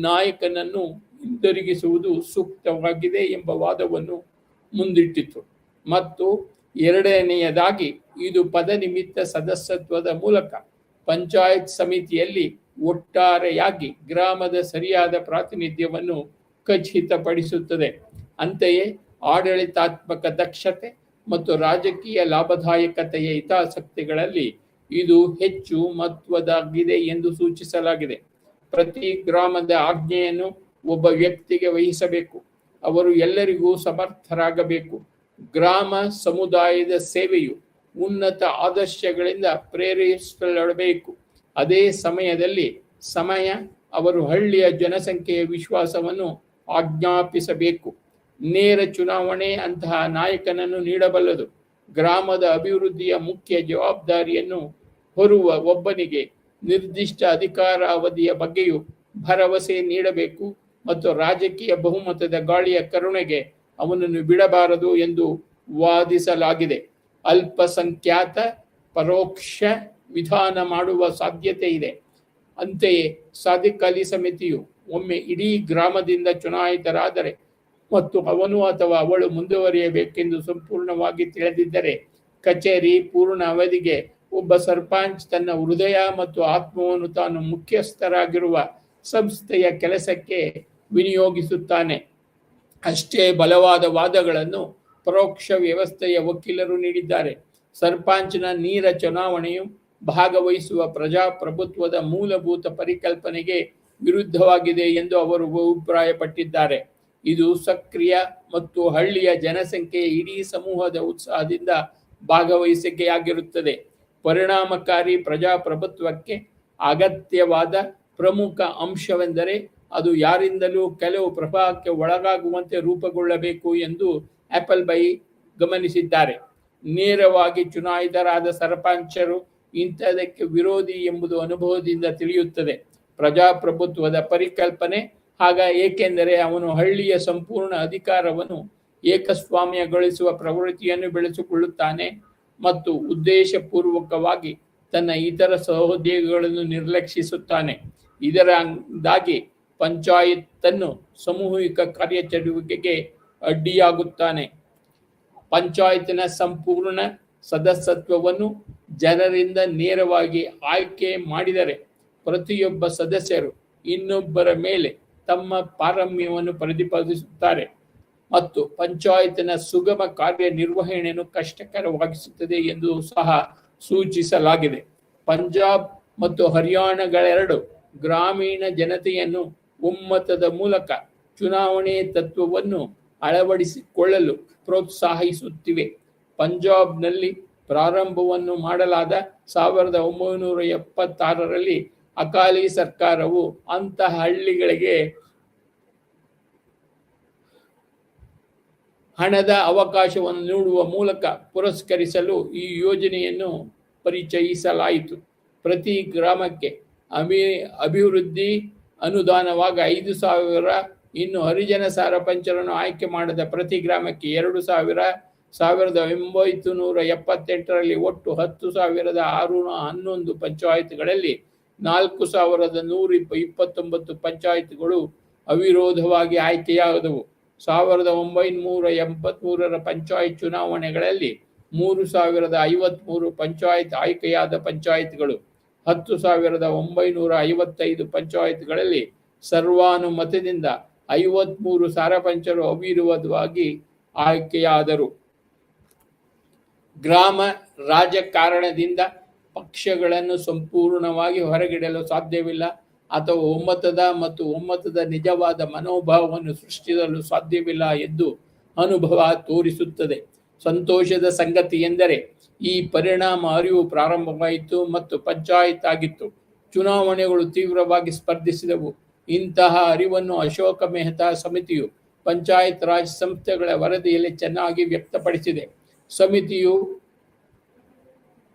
ನಾಯಕನನ್ನು ಹಿಂದಿರುಗಿಸುವುದು ಸೂಕ್ತವಾಗಿದೆ ಎಂಬ ವಾದವನ್ನು ಮುಂದಿಟ್ಟಿತು. ಮತ್ತು ಎರಡನೆಯದಾಗಿ, ಇದು ಪದನಿಮಿತ್ತ ಸದಸ್ಯತ್ವದ ಮೂಲಕ ಪಂಚಾಯತ್ ಸಮಿತಿಯಲ್ಲಿ ಒಟ್ಟಾರೆಯಾಗಿ ಗ್ರಾಮದ ಸರಿಯಾದ ಪ್ರಾತಿನಿಧ್ಯವನ್ನು ಖಚಿತಪಡಿಸುತ್ತದೆ. ಅಂತೆಯೇ ಆಡಳಿತಾತ್ಮಕ ದಕ್ಷತೆ ಮತ್ತು ರಾಜಕೀಯ ಲಾಭದಾಯಕತೆಯ ಹಿತಾಸಕ್ತಿಗಳಲ್ಲಿ ಇದು ಹೆಚ್ಚು ಮಹತ್ವದ್ದಾಗಿದೆ ಎಂದು ಸೂಚಿಸಲಾಗಿದೆ. ಪ್ರತಿ ಗ್ರಾಮದ ಆಜ್ಞೆಯನ್ನು ಒಬ್ಬ ವ್ಯಕ್ತಿಗೆ ವಹಿಸಬೇಕು. ಅವರು ಎಲ್ಲರಿಗೂ ಸಮರ್ಥರಾಗಬೇಕು. ಗ್ರಾಮ ಸಮುದಾಯದ ಸೇವೆಯು ಉನ್ನತ ಆದರ್ಶಗಳಿಂದ ಪ್ರೇರಿಸಲ್ಪಡಬೇಕು. ಅದೇ ಸಮಯದಲ್ಲಿ ಅವರು ಹಳ್ಳಿಯ ಜನಸಂಖ್ಯೆಯ ವಿಶ್ವಾಸವನ್ನು ಆಜ್ಞಾಪಿಸಬೇಕು. ನೇರ ಚುನಾವಣೆ ಅಂತಹ ನಾಯಕನನ್ನು ನೀಡಬಲ್ಲದು. ಗ್ರಾಮದ ಅಭಿವೃದ್ಧಿಯ ಮುಖ್ಯ ಜವಾಬ್ದಾರಿಯನ್ನು ಹೊರುವ ಒಬ್ಬನಿಗೆ ನಿರ್ದಿಷ್ಟ ಅಧಿಕಾರ ಅವಧಿಯ ಬಗ್ಗೆಯೂ ಭರವಸೆ ನೀಡಬೇಕು ಮತ್ತು ರಾಜಕೀಯ ಬಹುಮತದ ಗಾಳಿಯ ಕರುಣೆಗೆ ಅವನನ್ನು ಬಿಡಬಾರದು ಎಂದು ವಾದಿಸಲಾಗಿದೆ. ಅಲ್ಪಸಂಖ್ಯಾತ ಪರೋಕ್ಷ ವಿಧಾನ ಮಾಡುವ ಸಾಧ್ಯತೆ ಇದೆ. ಅಂತೆಯೇ ಸಾದಿಕ್ ಅಲಿ ಸಮಿತಿಯು ಒಮ್ಮೆ ಇಡೀ ಗ್ರಾಮದಿಂದ ಚುನಾಯಿತರಾದರೆ ಮತ್ತು ಅವನು ಅಥವಾ ಅವಳು ಮುಂದುವರಿಯಬೇಕೆಂದು ಸಂಪೂರ್ಣವಾಗಿ ತಿಳಿದಿದ್ದರೆ ಕಚೇರಿ ಪೂರ್ಣ ಅವಧಿಗೆ ಒಬ್ಬ ಸರ್ಪಂಚ್ ತನ್ನ ಹೃದಯ ಮತ್ತು ಆತ್ಮವನ್ನು ತಾನು ಮುಖ್ಯಸ್ಥರಾಗಿರುವ ಸಂಸ್ಥೆಯ ಕೆಲಸಕ್ಕೆ ವಿನಿಯೋಗಿಸುತ್ತಾನೆ. ಅಷ್ಟೇ ಬಲವಾದ ವಾದಗಳನ್ನು ಪರೋಕ್ಷ ವ್ಯವಸ್ಥೆಯ ವಕೀಲರು ನೀಡಿದ್ದಾರೆ. ಸರ್ಪಂಚ್ನ ನೇರ ಚುನಾವಣೆಯು ಭಾಗವಹಿಸುವ ಪ್ರಜಾಪ್ರಭುತ್ವದ ಮೂಲಭೂತ ಪರಿಕಲ್ಪನೆಗೆ ವಿರುದ್ಧವಾಗಿದೆ ಎಂದು ಅವರು ಅಭಿಪ್ರಾಯಪಟ್ಟಿದ್ದಾರೆ. ಇದು ಸಕ್ರಿಯ ಮತ್ತು ಹಳ್ಳಿಯ ಜನಸಂಖ್ಯೆಯ ಇಡೀ ಸಮೂಹದ ಉತ್ಸಾಹದಿಂದ ಭಾಗವಹಿಸಿಕೆಯಾಗಿರುತ್ತದೆ. ಪರಿಣಾಮಕಾರಿ ಪ್ರಜಾಪ್ರಭುತ್ವಕ್ಕೆ ಅಗತ್ಯವಾದ ಪ್ರಮುಖ ಅಂಶವೆಂದರೆ ಅದು ಯಾರಿಂದಲೂ ಕೆಲವು ಪ್ರಭಾವಕ್ಕೆ ಒಳಗಾಗುವಂತೆ ರೂಪುಗೊಳ್ಳಬೇಕು ಎಂದು ಆಪಲ್ಬೈ ಗಮನಿಸಿದ್ದಾರೆ. ನೇರವಾಗಿ ಚುನಾಯಿತರಾದ ಸರ್ಪಂಚರು ಇಂಥದಕ್ಕೆ ವಿರೋಧಿ ಎಂಬುದು ಅನುಭವದಿಂದ ತಿಳಿಯುತ್ತದೆ. ಪ್ರಜಾಪ್ರಭುತ್ವದ ಪರಿಕಲ್ಪನೆ ಏಕೆಂದರೆ ಅವನು ಹಳ್ಳಿಯ ಸಂಪೂರ್ಣ ಅಧಿಕಾರವನ್ನು ಏಕಸ್ವಾಮ್ಯಗೊಳಿಸುವ ಪ್ರವೃತ್ತಿಯನ್ನು ಬೆಳೆಸಿಕೊಳ್ಳುತ್ತಾನೆ ಮತ್ತು ಉದ್ದೇಶಪೂರ್ವಕವಾಗಿ ತನ್ನ ಇತರ ಸಹೋದ್ಯೋಗಿಗಳನ್ನು ನಿರ್ಲಕ್ಷಿಸುತ್ತಾನೆ. ಇದರಿಂದಾಗಿ ಪಂಚಾಯತ್ತನ್ನು ಸಾಮೂಹಿಕ ಕಾರ್ಯಚಟುವಟಿಕೆಗೆ ಅಡ್ಡಿಯಾಗುತ್ತಾನೆ. ಪಂಚಾಯತ್ನ ಸಂಪೂರ್ಣ ಸದಸ್ಯತ್ವವನ್ನು ಜನರಿಂದ ನೇರವಾಗಿ ಆಯ್ಕೆ ಮಾಡಿದರೆ ಪ್ರತಿಯೊಬ್ಬ ಸದಸ್ಯರು ಇನ್ನೊಬ್ಬರ ಮೇಲೆ ತಮ್ಮ ಪಾರಮ್ಯವನ್ನು ಪ್ರತಿಪಾದಿಸುತ್ತಾರೆ ಮತ್ತು ಪಂಚಾಯತ್ನ ಸುಗಮ ಕಾರ್ಯನಿರ್ವಹಣೆಯನ್ನು ಕಷ್ಟಕರವಾಗಿಸುತ್ತದೆ ಎಂದು ಸಹ ಸೂಚಿಸಲಾಗಿದೆ. ಪಂಜಾಬ್ ಮತ್ತು ಹರಿಯಾಣಗಳೆರಡು ಗ್ರಾಮೀಣ ಜನತೆಯನ್ನು ಒಮ್ಮತದ ಮೂಲಕ ಚುನಾವಣೆ ತತ್ವವನ್ನು ಅಳವಡಿಸಿಕೊಳ್ಳಲು ಪ್ರೋತ್ಸಾಹಿಸುತ್ತಿವೆ. ಪಂಜಾಬ್ನಲ್ಲಿ ಪ್ರಾರಂಭವನ್ನು ಮಾಡಲಾದ 1976ರಲ್ಲಿ ಅಕಾಲಿ ಸರ್ಕಾರವು ಅಂತಹ ಹಳ್ಳಿಗಳಿಗೆ ಹಣದ ಅವಕಾಶವನ್ನು ನೀಡುವ ಮೂಲಕ ಪುರಸ್ಕರಿಸಲು ಈ ಯೋಜನೆಯನ್ನು ಪರಿಚಯಿಸಲಾಯಿತು. ಪ್ರತಿ ಗ್ರಾಮಕ್ಕೆ ಅಭಿವೃದ್ಧಿ ಅನುದಾನವಾಗಿ 5,000, ಇನ್ನು ಹರಿಜನ ಸರಪಂಚರನ್ನು ಆಯ್ಕೆ ಮಾಡದ ಪ್ರತಿ ಗ್ರಾಮಕ್ಕೆ 2,000. 1978ರಲ್ಲಿ ಒಟ್ಟು 10,611 ಪಂಚಾಯತ್ಗಳಲ್ಲಿ 4,129 ಪಂಚಾಯತ್ಗಳು ಅವಿರೋಧವಾಗಿ ಆಯ್ಕೆಯಾದವು. 1983ರ ಪಂಚಾಯತ್ ಚುನಾವಣೆಗಳಲ್ಲಿ 3,053 ಪಂಚಾಯತ್ ಆಯ್ಕೆಯಾದ ಪಂಚಾಯತ್ಗಳು, 10,955 ಪಂಚಾಯತ್ಗಳಲ್ಲಿ ಸರ್ವಾನುಮತದಿಂದ 53 ಸರಪಂಚರು ಅವಿರೋಧವಾಗಿ ಆಯ್ಕೆಯಾದರು. ಗ್ರಾಮ ರಾಜಕಾರಣದಿಂದ ಪಕ್ಷಗಳನ್ನು ಸಂಪೂರ್ಣವಾಗಿ ಹೊರಗಿಡಲು ಸಾಧ್ಯವಿಲ್ಲ ಅಥವಾ ಒಮ್ಮತದ ನಿಜವಾದ ಮನೋಭಾವವನ್ನು ಸೃಷ್ಟಿಸಲು ಸಾಧ್ಯವಿಲ್ಲ ಎಂದು ಅನುಭವ ತೋರಿಸುತ್ತದೆ. ಸಂತೋಷದ ಸಂಗತಿ ಎಂದರೆ ಈ ಪರಿಣಾಮ ಅರಿವು ಪ್ರಾರಂಭವಾಯಿತು ಮತ್ತು ಪಂಚಾಯತ್ ಆಗಿತ್ತು. ಚುನಾವಣೆಗಳು ತೀವ್ರವಾಗಿ ಸ್ಪರ್ಧಿಸಿದವು. ಇಂತಹ ಅರಿವನ್ನು ಅಶೋಕ ಮೆಹ್ತಾ ಸಮಿತಿಯು ಪಂಚಾಯತ್ ರಾಜ್ ಸಂಸ್ಥೆಗಳ ವರದಿಯಲ್ಲಿ ಚೆನ್ನಾಗಿ ವ್ಯಕ್ತಪಡಿಸಿದೆ. ಸಮಿತಿಯು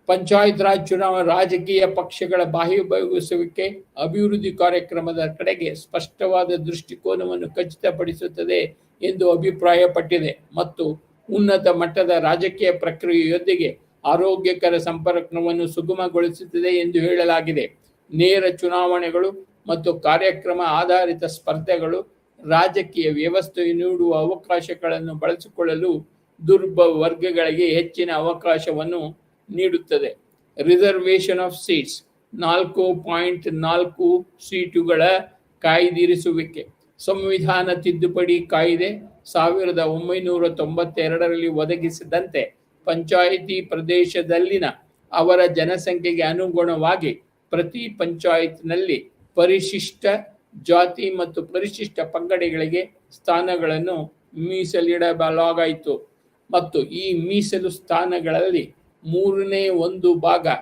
ಪಂಚಾಯತ್ ರಾಜ್ ಚುನಾವಣಾ ರಾಜಕೀಯ ಪಕ್ಷಗಳ ಬಾಹ್ಯಭಾಗಿಸುವಿಕೆ ಅಭಿವೃದ್ಧಿ ಕಾರ್ಯಕ್ರಮದ ಕಡೆಗೆ ಸ್ಪಷ್ಟವಾದ ದೃಷ್ಟಿಕೋನವನ್ನು ಖಚಿತಪಡಿಸುತ್ತದೆ ಎಂದು ಅಭಿಪ್ರಾಯಪಟ್ಟಿದೆ ಮತ್ತು ಉನ್ನತ ಮಟ್ಟದ ರಾಜಕೀಯ ಪ್ರಕ್ರಿಯೆಯೊಂದಿಗೆ ಆರೋಗ್ಯಕರ ಸಂಪರ್ಕವನ್ನು ಸುಗಮಗೊಳಿಸುತ್ತದೆ ಎಂದು ಹೇಳಲಾಗಿದೆ. ನೇರ ಚುನಾವಣೆಗಳು ಮತ್ತು ಕಾರ್ಯಕ್ರಮ ಆಧಾರಿತ ಸ್ಪರ್ಧೆಗಳು ರಾಜಕೀಯ ವ್ಯವಸ್ಥೆಯು ನೀಡುವ ಅವಕಾಶಗಳನ್ನು ಬಳಸಿಕೊಳ್ಳಲು ದುರ್ಬಲ ವರ್ಗಗಳಿಗೆ ಹೆಚ್ಚಿನ ಅವಕಾಶವನ್ನು ನೀಡುತ್ತದೆ. ರಿಸರ್ವೇಷನ್ ಆಫ್ ಸೀಟ್ಸ್ 4.4 ಸೀಟುಗಳ ಕಾಯ್ದಿರಿಸುವಿಕೆ. ಸಂವಿಧಾನ ತಿದ್ದುಪಡಿ ಕಾಯ್ದೆ 1992ರಲ್ಲಿ ಒದಗಿಸಿದಂತೆ ಪಂಚಾಯಿತಿ ಪ್ರದೇಶದಲ್ಲಿನ ಅವರ ಜನಸಂಖ್ಯೆಗೆ ಅನುಗುಣವಾಗಿ ಪ್ರತಿ ಪಂಚಾಯತ್ನಲ್ಲಿ ಪರಿಶಿಷ್ಟ ಜಾತಿ ಮತ್ತು ಪರಿಶಿಷ್ಟ ಪಂಗಡಗಳಿಗೆ ಸ್ಥಾನಗಳನ್ನು ಮೀಸಲಿಡಲಾಯಿತು ಮತ್ತು ಈ ಮೀಸಲು ಸ್ಥಾನಗಳಲ್ಲಿ 1/3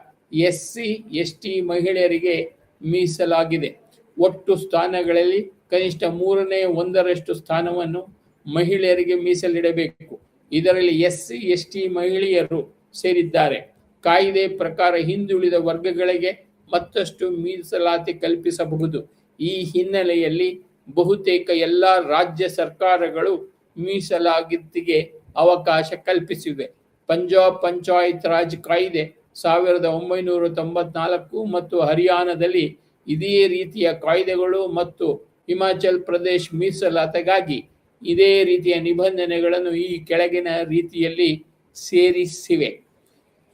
SC/ST ಮಹಿಳೆಯರಿಗೆ ಮೀಸಲಾಗಿದೆ. ಒಟ್ಟು ಸ್ಥಾನಗಳಲ್ಲಿ ಕನಿಷ್ಠ 1/3 ಸ್ಥಾನವನ್ನು ಮಹಿಳೆಯರಿಗೆ ಮೀಸಲಿಡಬೇಕು. ಇದರಲ್ಲಿ SC/ST ಮಹಿಳೆಯರು ಸೇರಿದ್ದಾರೆ. ಕಾಯ್ದೆ ಪ್ರಕಾರ ಹಿಂದುಳಿದ ವರ್ಗಗಳಿಗೆ ಮತ್ತಷ್ಟು ಮೀಸಲಾತಿ ಕಲ್ಪಿಸಬಹುದು. ಈ ಹಿನ್ನೆಲೆಯಲ್ಲಿ ಬಹುತೇಕ ಎಲ್ಲ ರಾಜ್ಯ ಸರ್ಕಾರಗಳು ಮೀಸಲಾತಿಗೆ ಅವಕಾಶ ಕಲ್ಪಿಸಿವೆ. ಪಂಜಾಬ್ ಪಂಚಾಯತ್ ರಾಜ್ ಕಾಯ್ದೆ 1994 ಮತ್ತು ಹರಿಯಾಣದಲ್ಲಿ ಇದೇ ರೀತಿಯ ಕಾಯ್ದೆಗಳು ಮತ್ತು ಹಿಮಾಚಲ್ ಪ್ರದೇಶ್ ಮೀಸಲಾತಿಗಾಗಿ ಇದೇ ರೀತಿಯ ನಿಬಂಧನೆಗಳನ್ನು ಈ ಕೆಳಗಿನ ರೀತಿಯಲ್ಲಿ ಸೇರಿಸಿವೆ.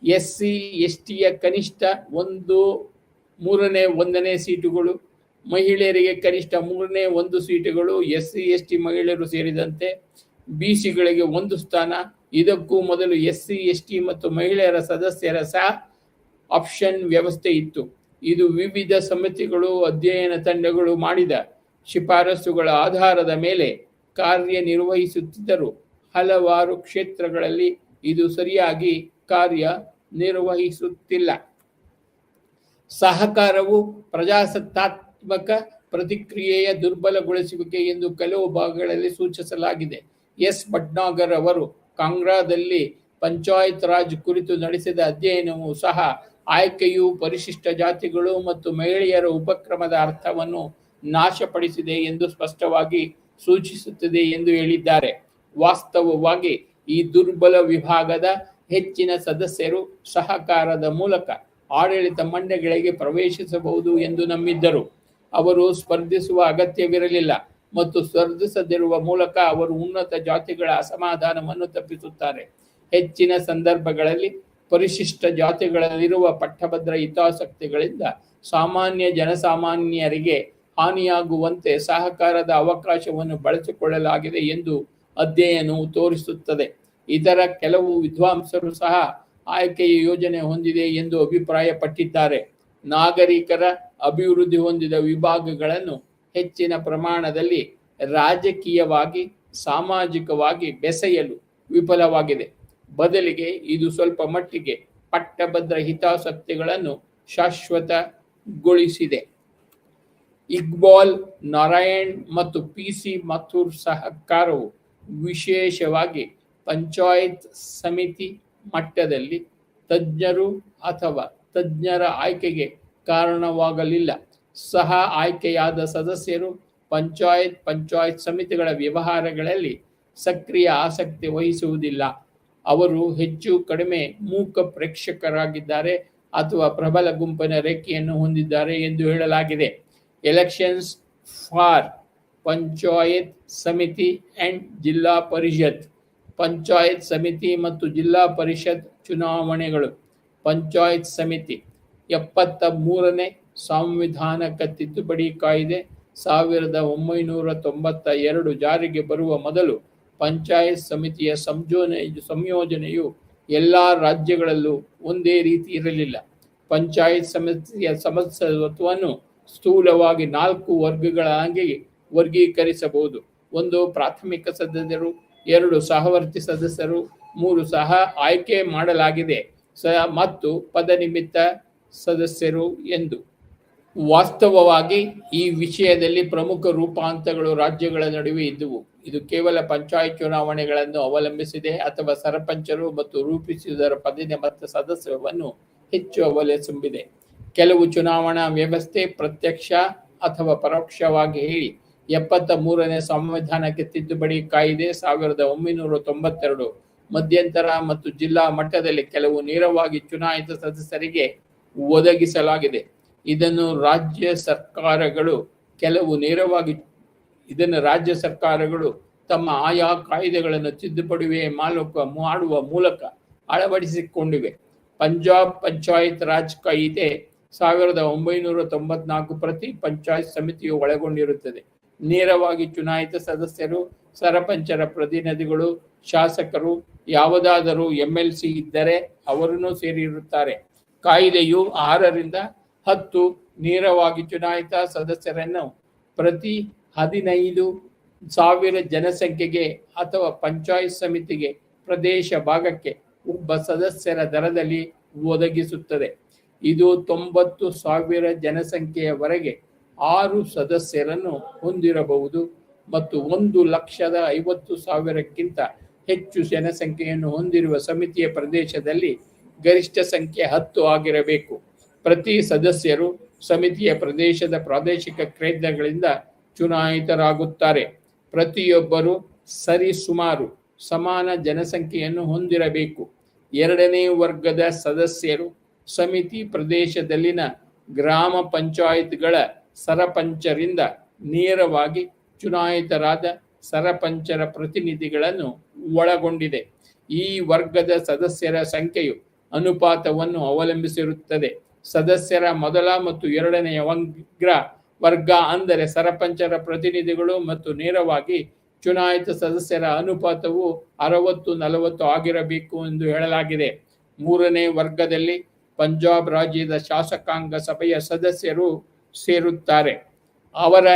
SC/STಯ ಕನಿಷ್ಠ 1/3 ಸೀಟುಗಳು, ಮಹಿಳೆಯರಿಗೆ ಕನಿಷ್ಠ 1/3 ಸೀಟುಗಳು, SC/ST ಮಹಿಳೆಯರು ಸೇರಿದಂತೆ BCಗಳಿಗೆ 1 ಸ್ಥಾನ. ಇದಕ್ಕೂ ಮೊದಲು SC/ST ಮತ್ತು ಮಹಿಳೆಯರ ಸದಸ್ಯರ ಸಹ ಆಪ್ಷನ್ ವ್ಯವಸ್ಥೆ ಇತ್ತು. ಇದು ವಿವಿಧ ಸಮಿತಿಗಳು ಅಧ್ಯಯನ ತಂಡಗಳು ಮಾಡಿದ ಶಿಫಾರಸುಗಳ ಆಧಾರದ ಮೇಲೆ ಕಾರ್ಯನಿರ್ವಹಿಸುತ್ತಿದ್ದರು. ಹಲವಾರು ಕ್ಷೇತ್ರಗಳಲ್ಲಿ ಇದು ಸರಿಯಾಗಿ ಕಾರ್ಯನಿರ್ವಹಿಸುತ್ತಿಲ್ಲ. ಸಹಕಾರವು ಪ್ರಜಾಸತ್ತಾತ್ಮಕ ಪ್ರತಿಕ್ರಿಯೆಯ ದುರ್ಬಲಗೊಳಿಸುವಿಕೆ ಎಂದು ಕೆಲವು ಭಾಗಗಳಲ್ಲಿ ಸೂಚಿಸಲಾಗಿದೆ. ಭಟ್ನಾಗರ್ ಅವರು ಕಾಂಗ್ರಾದಲ್ಲಿ ಪಂಚಾಯತ್ ರಾಜ್ ಕುರಿತು ನಡೆಸಿದ ಅಧ್ಯಯನವು ಸಹ ಆಯ್ಕೆಯು ಪರಿಶಿಷ್ಟ ಜಾತಿಗಳು ಮತ್ತು ಮಹಿಳೆಯರ ಉಪಕ್ರಮದ ಅರ್ಥವನ್ನು ನಾಶಪಡಿಸಿದೆ ಎಂದು ಸ್ಪಷ್ಟವಾಗಿ ಸೂಚಿಸುತ್ತದೆ ಎಂದು ಹೇಳಿದ್ದಾರೆ. ವಾಸ್ತವವಾಗಿ ಈ ದುರ್ಬಲ ವಿಭಾಗದ ಹೆಚ್ಚಿನ ಸದಸ್ಯರು ಸಹಕಾರದ ಮೂಲಕ ಆಡಳಿತ ಮಂಡಳಿಗಳಿಗೆ ಪ್ರವೇಶಿಸಬಹುದು ಎಂದು ನಂಬಿದ್ದರು. ಅವರು ಸ್ಪರ್ಧಿಸುವ ಅಗತ್ಯವಿರಲಿಲ್ಲ ಮತ್ತು ಸ್ಪರ್ಧಿಸದಿರುವ ಮೂಲಕ ಅವರು ಉನ್ನತ ಜಾತಿಗಳ ಅಸಮಾಧಾನವನ್ನು ತಪ್ಪಿಸುತ್ತಾರೆ. ಹೆಚ್ಚಿನ ಸಂದರ್ಭಗಳಲ್ಲಿ ಪರಿಶಿಷ್ಟ ಜಾತಿಗಳಲ್ಲಿರುವ ಪಟ್ಟಭದ್ರ ಹಿತಾಸಕ್ತಿಗಳಿಂದ ಸಾಮಾನ್ಯ ಜನಸಾಮಾನ್ಯರಿಗೆ ಹಾನಿಯಾಗುವಂತೆ ಸಹಕಾರದ ಅವಕಾಶವನ್ನು ಬಳಸಿಕೊಳ್ಳಲಾಗಿದೆ ಎಂದು ಅಧ್ಯಯನವು ತೋರಿಸುತ್ತದೆ. ಇತರ ಕೆಲವು ವಿದ್ವಾಂಸರು ಸಹ ಆಯ್ಕೆಯ ಯೋಜನೆ ಹೊಂದಿದೆ ಎಂದು ಅಭಿಪ್ರಾಯಪಟ್ಟಿದ್ದಾರೆ. ನಾಗರಿಕರ ಅಭಿವೃದ್ಧಿ ಹೊಂದಿದ ವಿಭಾಗಗಳನ್ನು ಹೆಚ್ಚಿನ ಪ್ರಮಾಣದಲ್ಲಿ ರಾಜಕೀಯವಾಗಿ ಸಾಮಾಜಿಕವಾಗಿ ಬೆಸೆಯಲು ವಿಫಲವಾಗಿದೆ. ಬದಲಿಗೆ ಇದು ಸ್ವಲ್ಪ ಮಟ್ಟಿಗೆ ಪಟ್ಟಭದ್ರ ಹಿತಾಸಕ್ತಿಗಳನ್ನು ಶಾಶ್ವತಗೊಳಿಸಿದೆ. ಇಕ್ಬಾಲ್ ನಾರಾಯಣ್ ಮತ್ತು PC ಮಥುರ್ ಸಹಕಾರವು ವಿಶೇಷವಾಗಿ ಪಂಚಾಯತ್ ಸಮಿತಿ ಮಟ್ಟದಲ್ಲಿ ತಜ್ಞರು ಅಥವಾ ತಜ್ಞರ ಆಯ್ಕೆಗೆ ಕಾರಣವಾಗಲಿಲ್ಲ. ಸಹ ಆಯ್ಕೆಯಾದ ಸದಸ್ಯರು ಪಂಚಾಯತ್ ಸಮಿತಿಗಳ ವ್ಯವಹಾರಗಳಲ್ಲಿ ಸಕ್ರಿಯ ಆಸಕ್ತಿ ವಹಿಸುವುದಿಲ್ಲ. ಅವರು ಹೆಚ್ಚು ಕಡಿಮೆ ಮೂಕ ಪ್ರೇಕ್ಷಕರಾಗಿದ್ದಾರೆ ಅಥವಾ ಪ್ರಬಲ ಗುಂಪಿನ ರೇಖೆಯನ್ನು ಹೊಂದಿದ್ದಾರೆ ಎಂದು ಹೇಳಲಾಗಿದೆ. ಎಲೆಕ್ಷನ್ಸ್ ಫಾರ್ ಪಂಚಾಯತ್ ಸಮಿತಿ ಅಂಡ್ ಜಿಲ್ಲಾ ಪರಿಷತ್. ಪಂಚಾಯತ್ ಸಮಿತಿ ಮತ್ತು ಜಿಲ್ಲಾ ಪರಿಷತ್ ಚುನಾವಣೆಗಳು. ಪಂಚಾಯತ್ ಸಮಿತಿ 73ನೇ ಸಾಂವಿಧಾನಿಕ ತಿದ್ದುಪಡಿ ಕಾಯ್ದೆ 1992 ಜಾರಿಗೆ ಬರುವ ಮೊದಲು ಪಂಚಾಯತ್ ಸಮಿತಿಯ ಸಂಯೋಜನೆಯು ಎಲ್ಲ ರಾಜ್ಯಗಳಲ್ಲೂ ಒಂದೇ ರೀತಿ ಇರಲಿಲ್ಲ. ಪಂಚಾಯತ್ ಸಮಿತಿಯ ಸದಸ್ಯತ್ವವನ್ನು ಸ್ಥೂಲವಾಗಿ 4 ವರ್ಗಗಳಾಗಿ ವರ್ಗೀಕರಿಸಬಹುದು. 1 ಪ್ರಾಥಮಿಕ ಸದಸ್ಯರು, 2 ಸಹವರ್ತಿ ಸದಸ್ಯರು, 3 ಸಹ ಆಯ್ಕೆ ಮಾಡಲಾಗಿದೆ ಮತ್ತು ಪದನಿಮಿತ್ತ ಸದಸ್ಯರು ಎಂದು. ವಾಸ್ತವವಾಗಿ ಈ ವಿಷಯದಲ್ಲಿ ಪ್ರಮುಖ ರೂಪಾಂತರಗಳು ರಾಜ್ಯಗಳ ನಡುವೆ ಇದ್ದುವು. ಇದು ಕೇವಲ ಪಂಚಾಯತ್ ಚುನಾವಣೆಗಳನ್ನು ಅವಲಂಬಿಸಿದೆ ಅಥವಾ ಸರಪಂಚರು ಮತ್ತು ರೂಪಿಸುವುದರ ಪದನಿಮಿತ್ತ ಸದಸ್ಯವನ್ನು ಹೆಚ್ಚು ಅವಲಂಬಿಸಿದೆ. ಕೆಲವು ಚುನಾವಣಾ ವ್ಯವಸ್ಥೆ ಪ್ರತ್ಯಕ್ಷ ಅಥವಾ ಪರೋಕ್ಷವಾಗಿ ಹೇಳಿ 73ನೇ ಸಂವಿಧಾನಕ್ಕೆ ತಿದ್ದುಪಡಿ ಕಾಯ್ದೆ 1992 ಮಧ್ಯಂತರ ಮತ್ತು ಜಿಲ್ಲಾ ಮಟ್ಟದಲ್ಲಿ ಕೆಲವು ನೇರವಾಗಿ ಚುನಾಯಿತ ಸದಸ್ಯರಿಗೆ ಒದಗಿಸಲಾಗಿದೆ. ಇದನ್ನು ರಾಜ್ಯ ಸರ್ಕಾರಗಳು ತಮ್ಮ ಆಯಾ ಕಾಯ್ದೆಗಳನ್ನು ತಿದ್ದುಪಡಿ ಮಾಡುವ ಮೂಲಕ ಅಳವಡಿಸಿಕೊಂಡಿವೆ. ಪಂಜಾಬ್ ಪಂಚಾಯತ್ ರಾಜ್ ಕಾಯ್ದೆ 1994 ಪ್ರತಿ ಪಂಚಾಯತ್ ಸಮಿತಿಯು ಒಳಗೊಂಡಿರುತ್ತದೆ. ನೇರವಾಗಿ ಚುನಾಯಿತ ಸದಸ್ಯರು, ಸರಪಂಚರ ಪ್ರತಿನಿಧಿಗಳು, ಶಾಸಕರು, ಯಾವುದಾದರೂ MLC ಇದ್ದರೆ ಅವರನ್ನು ಸೇರಿರುತ್ತಾರೆ. ಕಾಯ್ದೆಯು 6 ರಿಂದ 10 ನೇರವಾಗಿ ಚುನಾಯಿತ ಸದಸ್ಯರನ್ನು ಪ್ರತಿ 15,000 ಜನಸಂಖ್ಯೆಗೆ ಅಥವಾ ಪಂಚಾಯತ್ ಸಮಿತಿಗೆ ಪ್ರದೇಶ ಭಾಗಕ್ಕೆ ಒಬ್ಬ ಸದಸ್ಯರ ದರದಲ್ಲಿ ಒದಗಿಸುತ್ತದೆ. ಇದು 90,000 ಜನಸಂಖ್ಯೆಯವರೆಗೆ 6 ಸದಸ್ಯರನ್ನು ಹೊಂದಿರಬಹುದು ಮತ್ತು 1,50,000ಕ್ಕಿಂತ ಹೆಚ್ಚು ಜನಸಂಖ್ಯೆಯನ್ನು ಹೊಂದಿರುವ ಸಮಿತಿಯ ಪ್ರದೇಶದಲ್ಲಿ ಗರಿಷ್ಠ ಸಂಖ್ಯೆ 10 ಆಗಿರಬೇಕು. ಪ್ರತಿ ಸದಸ್ಯರು ಸಮಿತಿಯ ಪ್ರದೇಶದ ಪ್ರಾದೇಶಿಕ ಕೇಂದ್ರಗಳಿಂದ ಚುನಾಯಿತರಾಗುತ್ತಾರೆ. ಪ್ರತಿಯೊಬ್ಬರು ಸರಿಸುಮಾರು ಸಮಾನ ಜನಸಂಖ್ಯೆಯನ್ನು ಹೊಂದಿರಬೇಕು. 2ನೇ ವರ್ಗದ ಸದಸ್ಯರು ಸಮಿತಿ ಪ್ರದೇಶದಲ್ಲಿನ ಗ್ರಾಮ ಪಂಚಾಯತ್ಗಳ ಸರಪಂಚರಿಂದ ನೇರವಾಗಿ ಚುನಾಯಿತರಾದ ಸರಪಂಚರ ಪ್ರತಿನಿಧಿಗಳನ್ನು ಒಳಗೊಂಡಿದೆ. ಈ ವರ್ಗದ ಸದಸ್ಯರ ಸಂಖ್ಯೆಯು ಅನುಪಾತವನ್ನು ಅವಲಂಬಿಸಿರುತ್ತದೆ. ಸದಸ್ಯರ ಮೊದಲ ಮತ್ತು 2ನೇ ವರ್ಗ ಅಂದರೆ ಸರಪಂಚರ ಪ್ರತಿನಿಧಿಗಳು ಮತ್ತು ನೇರವಾಗಿ ಚುನಾಯಿತ ಸದಸ್ಯರ ಅನುಪಾತವು 60-40 ಆಗಿರಬೇಕು ಎಂದು ಹೇಳಲಾಗಿದೆ. 3ನೇ ವರ್ಗದಲ್ಲಿ ಪಂಜಾಬ್ ರಾಜ್ಯದ ಶಾಸಕಾಂಗ ಸಭೆಯ ಸದಸ್ಯರು ಸೇರುತ್ತಾರೆ. ಅವರ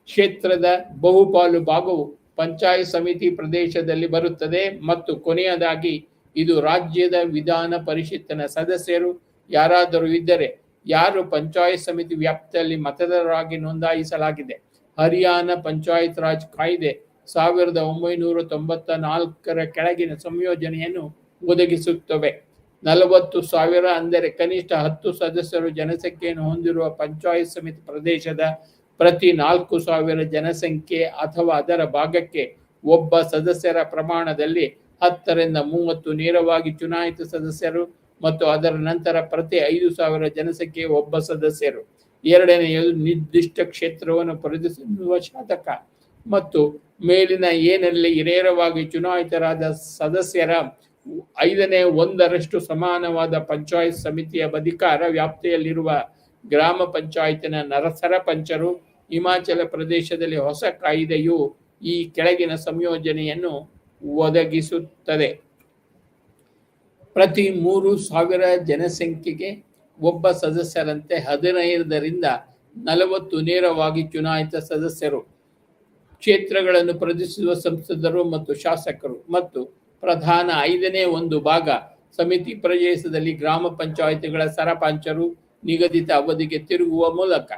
ಕ್ಷೇತ್ರದ ಬಹುಪಾಲು ಭಾಗವು ಪಂಚಾಯತ್ ಸಮಿತಿ ಪ್ರದೇಶದಲ್ಲಿ ಬರುತ್ತದೆ. ಮತ್ತು ಕೊನೆಯದಾಗಿ ಇದು ರಾಜ್ಯದ ವಿಧಾನ ಪರಿಷತ್ತಿನ ಸದಸ್ಯರು ಯಾರಾದರೂ ಇದ್ದರೆ ಯಾರು ಪಂಚಾಯತ್ ಸಮಿತಿ ವ್ಯಾಪ್ತಿಯಲ್ಲಿ ಮತದಾರರಾಗಿ ನೋಂದಾಯಿಸಲಾಗಿದೆ. ಹರಿಯಾಣ ಪಂಚಾಯತ್ ರಾಜ್ ಕಾಯ್ದೆ 1994 ಕೆಳಗಿನ ಸಂಯೋಜನೆಯನ್ನು ಒದಗಿಸುತ್ತವೆ. 40,000 ಅಂದರೆ ಕನಿಷ್ಠ 10 ಸದಸ್ಯರು ಜನಸಂಖ್ಯೆಯನ್ನು ಹೊಂದಿರುವ ಪಂಚಾಯತ್ ಸಮಿತಿ ಪ್ರದೇಶದ ಪ್ರತಿ 4,000 ಜನಸಂಖ್ಯೆ ಅಥವಾ ಅದರ ಭಾಗಕ್ಕೆ ಒಬ್ಬ ಸದಸ್ಯರ ಪ್ರಮಾಣದಲ್ಲಿ 10 ರಿಂದ 30 ನೇರವಾಗಿ ಚುನಾಯಿತ ಸದಸ್ಯರು ಮತ್ತು ಅದರ ನಂತರ ಪ್ರತಿ 5,000 ಜನಸಂಖ್ಯೆಯ ಒಬ್ಬ ಸದಸ್ಯರು. 2ನೇಯದು ನಿರ್ದಿಷ್ಟ ಕ್ಷೇತ್ರವನ್ನು ಪ್ರತಿನಿಧಿಸುವ ಶಾಸಕ ಮತ್ತು ಮೇಲಿನ ಏನಲ್ಲಿ ನೇರವಾಗಿ ಚುನಾಯಿತರಾದ ಸದಸ್ಯರ 1/5 ಸಮಾನವಾದ ಪಂಚಾಯತ್ ಸಮಿತಿಯ ಅಧಿಕಾರ ವ್ಯಾಪ್ತಿಯಲ್ಲಿರುವ ಗ್ರಾಮ ಪಂಚಾಯತಿನ ಸರಪಂಚರು. ಹಿಮಾಚಲ ಪ್ರದೇಶದಲ್ಲಿ ಹೊಸ ಕಾಯ್ದೆಯು ಈ ಕೆಳಗಿನ ಸಂಯೋಜನೆಯನ್ನು ಒದಗಿಸುತ್ತದೆ. ಪ್ರತಿ 3,000 ಜನಸಂಖ್ಯೆಗೆ ಒಬ್ಬ ಸದಸ್ಯರಂತೆ 15 ರಿಂದ 40 ನೇರವಾಗಿ ಚುನಾಯಿತ ಸದಸ್ಯರು, ಕ್ಷೇತ್ರಗಳನ್ನು ಪ್ರತಿನಿಧಿಸುವ ಸಂಸದರು ಮತ್ತು ಶಾಸಕರು, ಮತ್ತು ಪ್ರಧಾನ 5ನೇ ಭಾಗ ಸಮಿತಿ ಪ್ರದೇಶದಲ್ಲಿ ಗ್ರಾಮ ಪಂಚಾಯಿತಿಗಳ ಸರಪಂಚರು ನಿಗದಿತ ಅವಧಿಗೆ ತಿರುಗುವ ಮೂಲಕ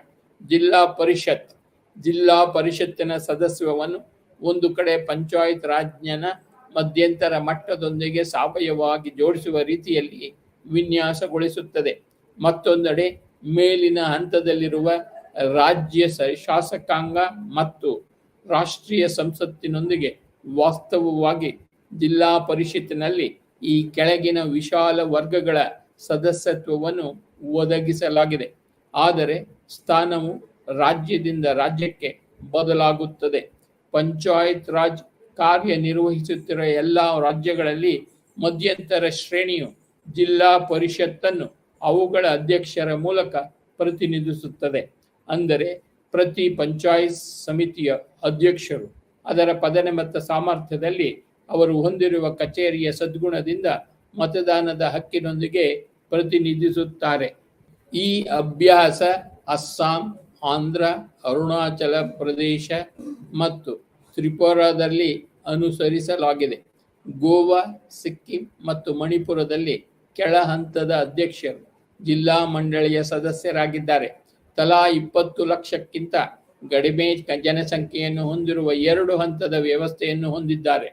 ಜಿಲ್ಲಾ ಪರಿಷತ್ತಿನ ಸದಸ್ಯವನ್ನು ಒಂದು ಕಡೆ ಪಂಚಾಯತ್ ರಾಜ್ನ ಮಧ್ಯಂತರ ಮಟ್ಟದೊಂದಿಗೆ ಸಾವಯವವಾಗಿ ಜೋಡಿಸುವ ರೀತಿಯಲ್ಲಿ ವಿನ್ಯಾಸಗೊಳಿಸುತ್ತದೆ. ಮತ್ತೊಂದೆಡೆ ಮೇಲಿನ ಹಂತದಲ್ಲಿರುವ ರಾಜ್ಯ ಶಾಸಕಾಂಗ ಮತ್ತು ರಾಷ್ಟ್ರೀಯ ಸಂಸತ್ತಿನೊಂದಿಗೆ ವಾಸ್ತವವಾಗಿ ಜಿಲ್ಲಾ ಪರಿಷತ್ತಿನಲ್ಲಿ ಈ ಕೆಳಗಿನ ವಿಶಾಲ ವರ್ಗಗಳ ಸದಸ್ಯತ್ವವನ್ನು ಒದಗಿಸಲಾಗಿದೆ. ಆದರೆ ಸ್ಥಾನವು ರಾಜ್ಯದಿಂದ ರಾಜ್ಯಕ್ಕೆ ಬದಲಾಗುತ್ತದೆ. ಪಂಚಾಯತ್ ರಾಜ್ ಕಾರ್ಯನಿರ್ವಹಿಸುತ್ತಿರುವ ಎಲ್ಲ ರಾಜ್ಯಗಳಲ್ಲಿ ಮಧ್ಯಂತರ ಶ್ರೇಣಿಯು ಜಿಲ್ಲಾ ಪರಿಷತ್ತನ್ನು ಅವುಗಳ ಅಧ್ಯಕ್ಷರ ಮೂಲಕ ಪ್ರತಿನಿಧಿಸುತ್ತದೆ. ಅಂದರೆ ಪ್ರತಿ ಪಂಚಾಯತ್ ಸಮಿತಿಯ ಅಧ್ಯಕ್ಷರು ಅದರ ಪದನಿಮಿತ್ತ ಸಾಮರ್ಥ್ಯದಲ್ಲಿ ಅವರು ಹೊಂದಿರುವ ಕಚೇರಿಯ ಸದ್ಗುಣದಿಂದ ಮತದಾನದ ಹಕ್ಕಿನೊಂದಿಗೆ ಪ್ರತಿನಿಧಿಸುತ್ತಾರೆ. ಈ ಅಭ್ಯಾಸ ಅಸ್ಸಾಂ, ಆಂಧ್ರ, ಅರುಣಾಚಲ ಪ್ರದೇಶ ಮತ್ತು ತ್ರಿಪುರಾದಲ್ಲಿ ಅನುಸರಿಸಲಾಗಿದೆ. ಗೋವಾ, ಸಿಕ್ಕಿಂ ಮತ್ತು ಮಣಿಪುರದಲ್ಲಿ ಕೆಳ ಹಂತದ ಅಧ್ಯಕ್ಷರು ಜಿಲ್ಲಾ ಮಂಡಳಿಯ ಸದಸ್ಯರಾಗಿದ್ದಾರೆ. ತಲಾ 20 ಲಕ್ಷಕ್ಕಿಂತ ಕಡಿಮೆ ಜನಸಂಖ್ಯೆಯನ್ನು ಹೊಂದಿರುವ 2 ಹಂತದ ವ್ಯವಸ್ಥೆಯನ್ನು ಹೊಂದಿದ್ದಾರೆ.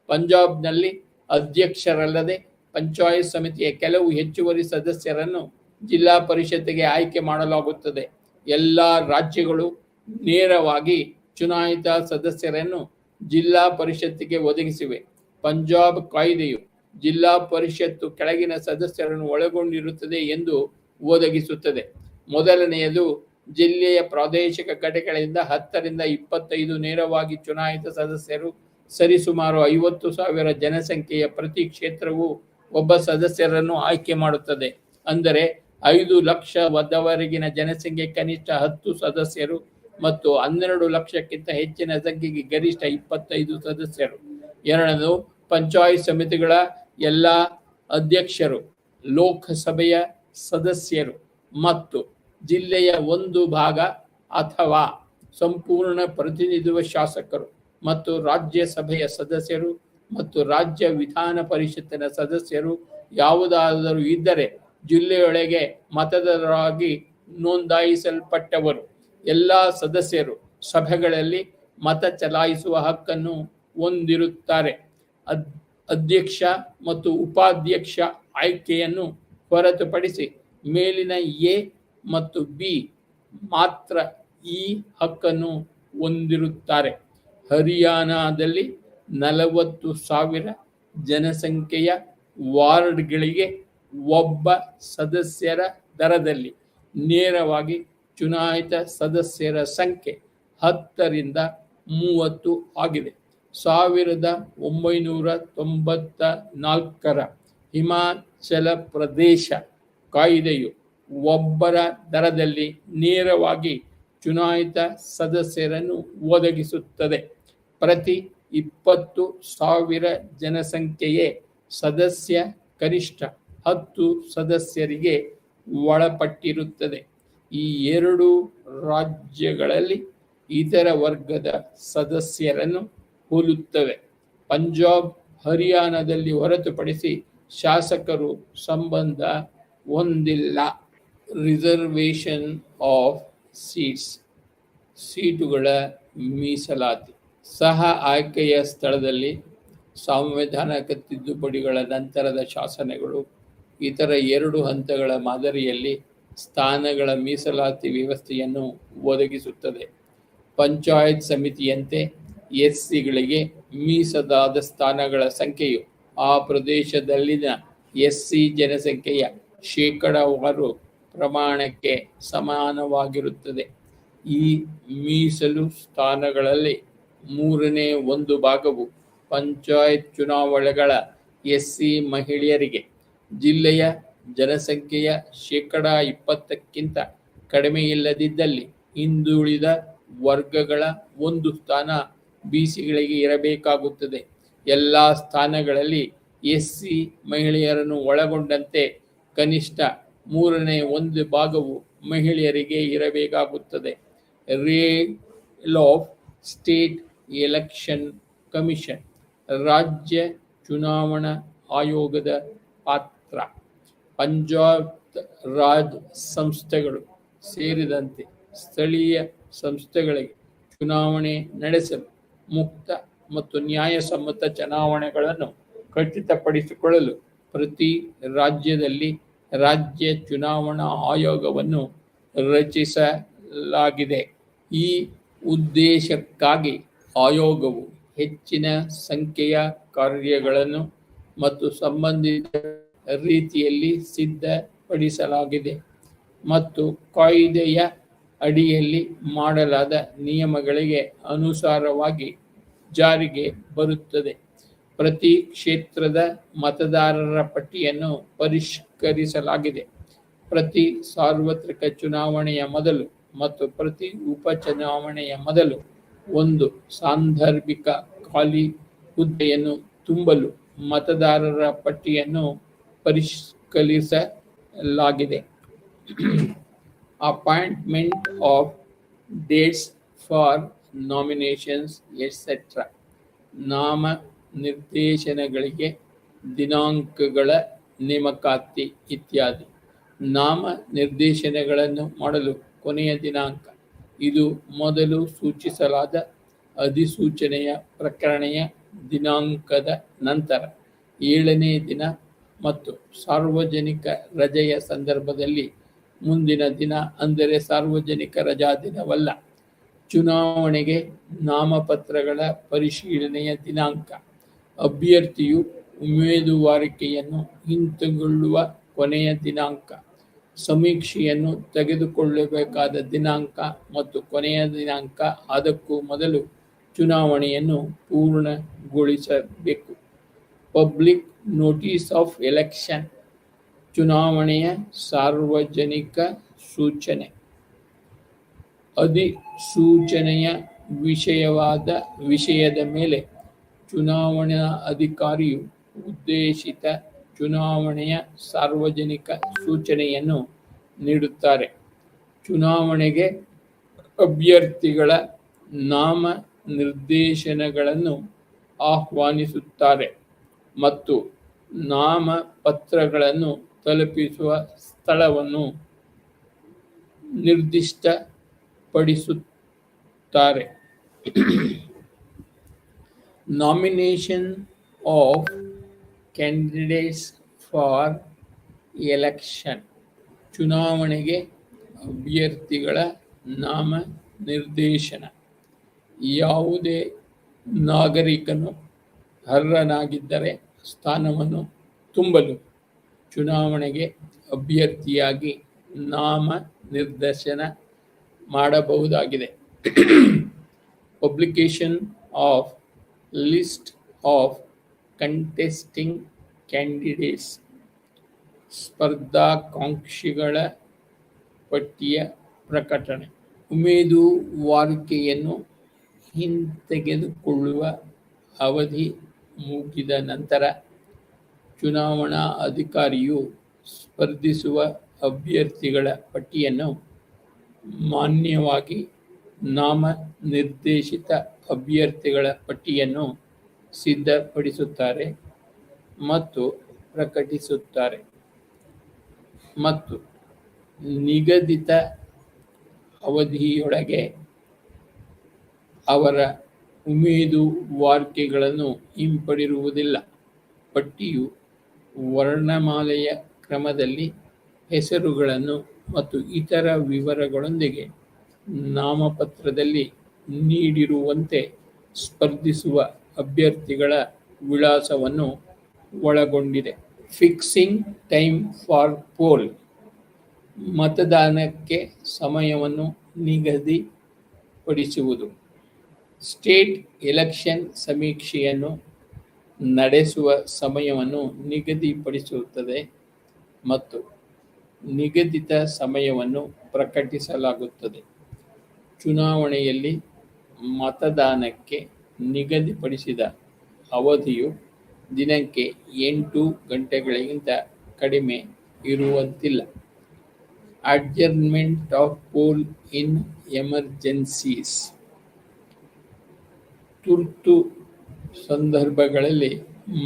ಪಂಜಾಬ್ನಲ್ಲಿ ಅಧ್ಯಕ್ಷರಲ್ಲದೆ ಪಂಚಾಯತ್ ಸಮಿತಿಯ ಕೆಲವು ಹೆಚ್ಚುವರಿ ಸದಸ್ಯರನ್ನು ಜಿಲ್ಲಾ ಪರಿಷತ್ತಿಗೆ ಆಯ್ಕೆ ಮಾಡಲಾಗುತ್ತದೆ. ಎಲ್ಲ ರಾಜ್ಯಗಳು ನೇರವಾಗಿ ಚುನಾಯಿತ ಸದಸ್ಯರನ್ನು ಜಿಲ್ಲಾ ಪರಿಷತ್ತಿಗೆ ಒದಗಿಸಿವೆ. ಪಂಜಾಬ್ ಕಾಯ್ದೆಯು ಜಿಲ್ಲಾ ಪರಿಷತ್ತು ಕೆಳಗಿನ ಸದಸ್ಯರನ್ನು ಒಳಗೊಂಡಿರುತ್ತದೆ ಎಂದು ಒದಗಿಸುತ್ತದೆ. ಮೊದಲನೆಯದು, ಜಿಲ್ಲೆಯ ಪ್ರಾದೇಶಿಕ ಘಟಕಗಳಿಂದ 10 ರಿಂದ 25 ನೇರವಾಗಿ ಚುನಾಯಿತ ಸದಸ್ಯರು. ಸರಿಸುಮಾರು 50,000 ಜನಸಂಖ್ಯೆಯ ಪ್ರತಿ ಕ್ಷೇತ್ರವು ಒಬ್ಬ ಸದಸ್ಯರನ್ನು ಆಯ್ಕೆ ಮಾಡುತ್ತದೆ. ಅಂದರೆ 5 ಲಕ್ಷದವರೆಗಿನ ಜನಸಂಖ್ಯೆ ಕನಿಷ್ಠ 10 ಸದಸ್ಯರು ಮತ್ತು 12 ಲಕ್ಷಕ್ಕಿಂತ ಹೆಚ್ಚಿನ ಸಂಖ್ಯೆಗೆ ಗರಿಷ್ಠ 25 ಸದಸ್ಯರು. ಎರಡನೇದು, ಪಂಚಾಯತ್ ಸಮಿತಿಗಳ ಎಲ್ಲ ಅಧ್ಯಕ್ಷರು, ಲೋಕಸಭೆಯ ಸದಸ್ಯರು ಮತ್ತು ಜಿಲ್ಲೆಯ ಒಂದು ಭಾಗ ಅಥವಾ ಸಂಪೂರ್ಣ ಪ್ರತಿನಿಧಿಸುವ ಶಾಸಕರು ಮತ್ತು ರಾಜ್ಯಸಭೆಯ ಸದಸ್ಯರು ಮತ್ತು ರಾಜ್ಯ ವಿಧಾನ ಪರಿಷತ್ತಿನ ಸದಸ್ಯರು ಯಾವುದಾದರೂ ಇದ್ದರೆ ಜಿಲ್ಲೆಯೊಳಗೆ ಮತದಾರರಾಗಿ ನೋಂದಾಯಿಸಲ್ಪಟ್ಟವರು. ಎಲ್ಲ ಸದಸ್ಯರು ಸಭೆಗಳಲ್ಲಿ ಮತ ಚಲಾಯಿಸುವ ಹಕ್ಕನ್ನು ಹೊಂದಿರುತ್ತಾರೆ. ಅಧ್ಯಕ್ಷ ಮತ್ತು ಉಪಾಧ್ಯಕ್ಷ ಆಯ್ಕೆಯನ್ನು ಹೊರತುಪಡಿಸಿ ಮೇಲಿನ ಎ ಮತ್ತು ಬಿ ಮಾತ್ರ ಈ ಹಕ್ಕನ್ನು ಹೊಂದಿರುತ್ತಾರೆ. ಹರಿಯಾಣದಲ್ಲಿ 40,000 ಜನಸಂಖ್ಯೆಯ ವಾರ್ಡ್ಗಳಿಗೆ ಒಬ್ಬ ಸದಸ್ಯರ ದರದಲ್ಲಿ ನೇರವಾಗಿ ಚುನಾಯಿತ ಸದಸ್ಯರ ಸಂಖ್ಯೆ 10 ರಿಂದ 30 ಆಗಿದೆ. 1994ರ ಹಿಮಾಚಲ ಪ್ರದೇಶ ಕಾಯ್ದೆಯು ಒಬ್ಬರ ದರದಲ್ಲಿ ನೇರವಾಗಿ ಚುನಾಯಿತ ಸದಸ್ಯರನ್ನು ಒದಗಿಸುತ್ತದೆ. ಪ್ರತಿ 20,000 ಜನಸಂಖ್ಯೆಯೇ ಸದಸ್ಯ ಕನಿಷ್ಠ 10 ಸದಸ್ಯರಿಗೆ ಒಳಪಟ್ಟಿರುತ್ತದೆ. ಈ 2 ರಾಜ್ಯಗಳಲ್ಲಿ ಇತರ ವರ್ಗದ ಸದಸ್ಯರನ್ನು ಹೋಲುತ್ತವೆ. ಪಂಜಾಬ್, ಹರಿಯಾಣದಲ್ಲಿ ಹೊರತುಪಡಿಸಿ ಶಾಸಕರು ಸಂಬಂಧ ಹೊಂದಿಲ್ಲ. ರಿಸರ್ವೇಷನ್ ಆಫ್ ಸೀಟ್ಸ್, ಸೀಟುಗಳ ಮೀಸಲಾತಿ. ಸಹ ಆಯ್ಕೆಯ ಸ್ಥಳದಲ್ಲಿ ಸಾಂವಿಧಾನಿಕ ತಿದ್ದುಪಡಿಗಳ ನಂತರದ ಶಾಸನಗಳು ಇತರ 2 ಹಂತಗಳ ಮಾದರಿಯಲ್ಲಿ ಸ್ಥಾನಗಳ ಮೀಸಲಾತಿ ವ್ಯವಸ್ಥೆಯನ್ನು ಒದಗಿಸುತ್ತದೆ. ಪಂಚಾಯತ್ ಸಮಿತಿಯಂತೆ ಎಸ್ಸಿಗಳಿಗೆ ಮೀಸಲಾದ ಸ್ಥಾನಗಳ ಸಂಖ್ಯೆಯು ಆ ಪ್ರದೇಶದಲ್ಲಿನ ಎಸ್ಸಿ ಜನಸಂಖ್ಯೆಯ ಶೇಕಡಾವಾರು ಪ್ರಮಾಣಕ್ಕೆ ಸಮಾನವಾಗಿರುತ್ತದೆ. ಈ ಮೀಸಲು ಸ್ಥಾನಗಳಲ್ಲಿ 1/3 ಭಾಗವು ಪಂಚಾಯತ್ ಚುನಾವಣೆಗಳ ಎಸ್ಸಿ ಮಹಿಳೆಯರಿಗೆ, ಜಿಲ್ಲೆಯ ಜನಸಂಖ್ಯೆಯ ಶೇಕಡಾ 20ಕ್ಕಿಂತ ಕಡಿಮೆಯಿಲ್ಲದಿದ್ದಲ್ಲಿ ಹಿಂದುಳಿದ ವರ್ಗಗಳ 1 ಸ್ಥಾನ ಬಿಸಿಗಳಿಗೆ ಇರಬೇಕಾಗುತ್ತದೆ. ಎಲ್ಲ ಸ್ಥಾನಗಳಲ್ಲಿ ಎಸ್ಸಿ ಮಹಿಳೆಯರನ್ನು ಒಳಗೊಂಡಂತೆ ಕನಿಷ್ಠ 1/3 ಭಾಗವು ಮಹಿಳೆಯರಿಗೆ ಇರಬೇಕಾಗುತ್ತದೆ. Rule of state election commission, ರಾಜ್ಯ ಚುನಾವಣಾ ಆಯೋಗದ ಪಾತ್ರ. ಪಂಚಾಯತ್ ರಾಜ್ ಸಂಸ್ಥೆಗಳು ಸೇರಿದಂತೆ ಸ್ಥಳೀಯ ಸಂಸ್ಥೆಗಳಿಗೆ ಚುನಾವಣೆ ನಡೆಸಲು ಮುಕ್ತ ಮತ್ತು ನ್ಯಾಯಸಮ್ಮತ ಚುನಾವಣೆಗಳನ್ನು ಖಚಿತಪಡಿಸಿಕೊಳ್ಳಲು ಪ್ರತಿ ರಾಜ್ಯದಲ್ಲಿ ರಾಜ್ಯ ಚುನಾವಣಾ ಆಯೋಗವನ್ನು ರಚಿಸಲಾಗಿದೆ. ಈ ಉದ್ದೇಶಕ್ಕಾಗಿ ಆಯೋಗವು ಹೆಚ್ಚಿನ ಸಂಖ್ಯೆಯ ಕಾರ್ಯಗಳನ್ನು ಮತ್ತು ಸಂಬಂಧಿತ ರೀತಿಯಲ್ಲಿ ಸಿದ್ಧಪಡಿಸಲಾಗಿದೆ ಮತ್ತು ಕಾಯ್ದೆಯ ಅಡಿಯಲ್ಲಿ ಮಾಡಲಾದ ನಿಯಮಗಳಿಗೆ ಅನುಸಾರವಾಗಿ ಜಾರಿಗೆ ಬರುತ್ತದೆ. ಪ್ರತಿ ಕ್ಷೇತ್ರದ ಮತದಾರರ ಪಟ್ಟಿಯನ್ನು ಪರಿಷ್ಕರಿಸಲಾಗಿದೆ. ಪ್ರತಿ ಸಾರ್ವತ್ರಿಕ ಚುನಾವಣೆಯ ಮೊದಲು ಮತ್ತು ಪ್ರತಿ ಉಪಚುನಾವಣೆಯ ಮೊದಲು ಒಂದು ಸಾಂದರ್ಭಿಕ ಖಾಲಿ ಹುದ್ದೆಯನ್ನು ತುಂಬಲು ಮತದಾರರ ಪಟ್ಟಿಯನ್ನು ಪರಿಷ್ಕರಿಸಲಾಗಿದೆ. Appointment of dates for nominations etcetera. ನಾಮ ನಿರ್ದೇಶನಗಳಿಗೆ ದಿನಾಂಕಗಳ ನೇಮಕಾತಿ ಇತ್ಯಾದಿ. ನಾಮ ನಿರ್ದೇಶನಗಳನ್ನು ಮಾಡಲು ಕೊನೆಯ ದಿನಾಂಕ. ಇದು ಮೊದಲು ಸೂಚಿಸಲಾದ ಅಧಿಸೂಚನೆಯ ಪ್ರಕಟಣೆಯ ದಿನಾಂಕದ ನಂತರ 7ನೇ ದಿನ ಮತ್ತು ಸಾರ್ವಜನಿಕ ರಜೆಯ ಸಂದರ್ಭದಲ್ಲಿ ಮುಂದಿನ ದಿನ, ಅಂದರೆ ಸಾರ್ವಜನಿಕ ರಜಾ ದಿನವಲ್ಲ. ಚುನಾವಣೆಗೆ ನಾಮಪತ್ರಗಳ ಪರಿಶೀಲನೆಯ ದಿನಾಂಕ. ಅಭ್ಯರ್ಥಿಯು ಉಮೇದುವಾರಿಕೆಯನ್ನು ಹಿಂತೆಗೊಳ್ಳುವ ಕೊನೆಯ ದಿನಾಂಕ. ಸಮೀಕ್ಷೆಯನ್ನು ತೆಗೆದುಕೊಳ್ಳಬೇಕಾದ ದಿನಾಂಕ ಮತ್ತು ಕೊನೆಯ ದಿನಾಂಕ. ಅದಕ್ಕೂ ಮೊದಲು ಚುನಾವಣೆಯನ್ನು ಪೂರ್ಣಗೊಳಿಸಬೇಕು. Public notice of election. ಚುನಾವಣೆಯ ಸಾರ್ವಜನಿಕ ಸೂಚನೆ. ಅಧಿಸೂಚನೆಯ ವಿಷಯದ ಮೇಲೆ ಚುನಾವಣಾ ಅಧಿಕಾರಿಯು ಉದ್ದೇಶಿತ ಚುನಾವಣೆಯ ಸಾರ್ವಜನಿಕ ಸೂಚನೆಯನ್ನು ನೀಡುತ್ತಾರೆ. ಚುನಾವಣೆಗೆ ಅಭ್ಯರ್ಥಿಗಳ ನಾಮ ನಿರ್ದೇಶನಗಳನ್ನು ಆಹ್ವಾನಿಸುತ್ತಾರೆ ಮತ್ತು ನಾಮಪತ್ರಗಳನ್ನು ತಲುಪಿಸುವ ಸ್ಥಳವನ್ನು ನಿರ್ದಿಷ್ಟಪಡಿಸುತ್ತಾರೆ. Nomination of candidates for election. ಚುನಾವಣೆಗೆ ಅಭ್ಯರ್ಥಿಗಳ ನಾಮ ನಿರ್ದೇಶನ. ಯಾವುದೇ ನಾಗರಿಕನು ಅರ್ಹನಾಗಿದ್ದರೆ ಸ್ಥಾನವನ್ನು ತುಂಬಲು ಚುನಾವಣೆಗೆ ಅಭ್ಯರ್ಥಿಯಾಗಿ ನಾಮ ನಿರ್ದೇಶನ ಮಾಡಬಹುದಾಗಿದೆ. Publication of list of contesting candidates. ಸ್ಪರ್ಧಾಕಾಂಕ್ಷಿಗಳ ಪಟ್ಟಿಯ ಪ್ರಕಟಣೆ. ಉಮೇದುವಾರಿಕೆಯನ್ನು ಹಿಂತೆಗೆದುಕೊಳ್ಳುವ ಅವಧಿ ಮುಗಿದ ನಂತರ ಚುನಾವಣಾ ಅಧಿಕಾರಿಯು ಸ್ಪರ್ಧಿಸುವ ಅಭ್ಯರ್ಥಿಗಳ ಪಟ್ಟಿಯನ್ನು ಮಾನ್ಯವಾಗಿ ನಾಮ ನಿರ್ದೇಶಿತ ಅಭ್ಯರ್ಥಿಗಳ ಪಟ್ಟಿಯನ್ನು ಸಿದ್ಧಪಡಿಸುತ್ತಾರೆ ಮತ್ತು ಪ್ರಕಟಿಸುತ್ತಾರೆ ಮತ್ತು ನಿಗದಿತ ಅವಧಿಯೊಳಗೆ ಅವರ ಉಮೇದುವಾರಿಕೆಗಳನ್ನು ಹಿಂಪಡೆಯುವುದಿಲ್ಲ. ಪಟ್ಟಿಯು ವರ್ಣಮಾಲೆಯ ಕ್ರಮದಲ್ಲಿ ಹೆಸರುಗಳನ್ನು ಮತ್ತು ಇತರ ವಿವರಗಳೊಂದಿಗೆ ನಾಮಪತ್ರದಲ್ಲಿ ನೀಡಿರುವಂತೆ ಸ್ಪರ್ಧಿಸುವ ಅಭ್ಯರ್ಥಿಗಳ ವಿಳಾಸವನ್ನು ಒಳಗೊಂಡಿದೆ. Fixing time for poll. ಮತದಾನಕ್ಕೆ ಸಮಯವನ್ನು ನಿಗದಿಪಡಿಸುವುದು. ಸ್ಟೇಟ್ ಎಲೆಕ್ಷನ್ ಸಮೀಕ್ಷೆಯನ್ನು ನಡೆಸುವ ಸಮಯವನ್ನು ನಿಗದಿಪಡಿಸುತ್ತದೆ ಮತ್ತು ನಿಗದಿತ ಸಮಯವನ್ನು ಪ್ರಕಟಿಸಲಾಗುತ್ತದೆ. ಚುನಾವಣೆಯಲ್ಲಿ ಮತದಾನಕ್ಕೆ ನಿಗದಿಪಡಿಸಿದ ಅವಧಿಯು ದಿನಕ್ಕೆ 8 ಗಂಟೆಗಳಿಗಿಂತ ಕಡಿಮೆ ಇರುವಂತಿಲ್ಲ. Adjournment of pole in emergencies. ತುರ್ತು ಸಂದರ್ಭಗಳಲ್ಲಿ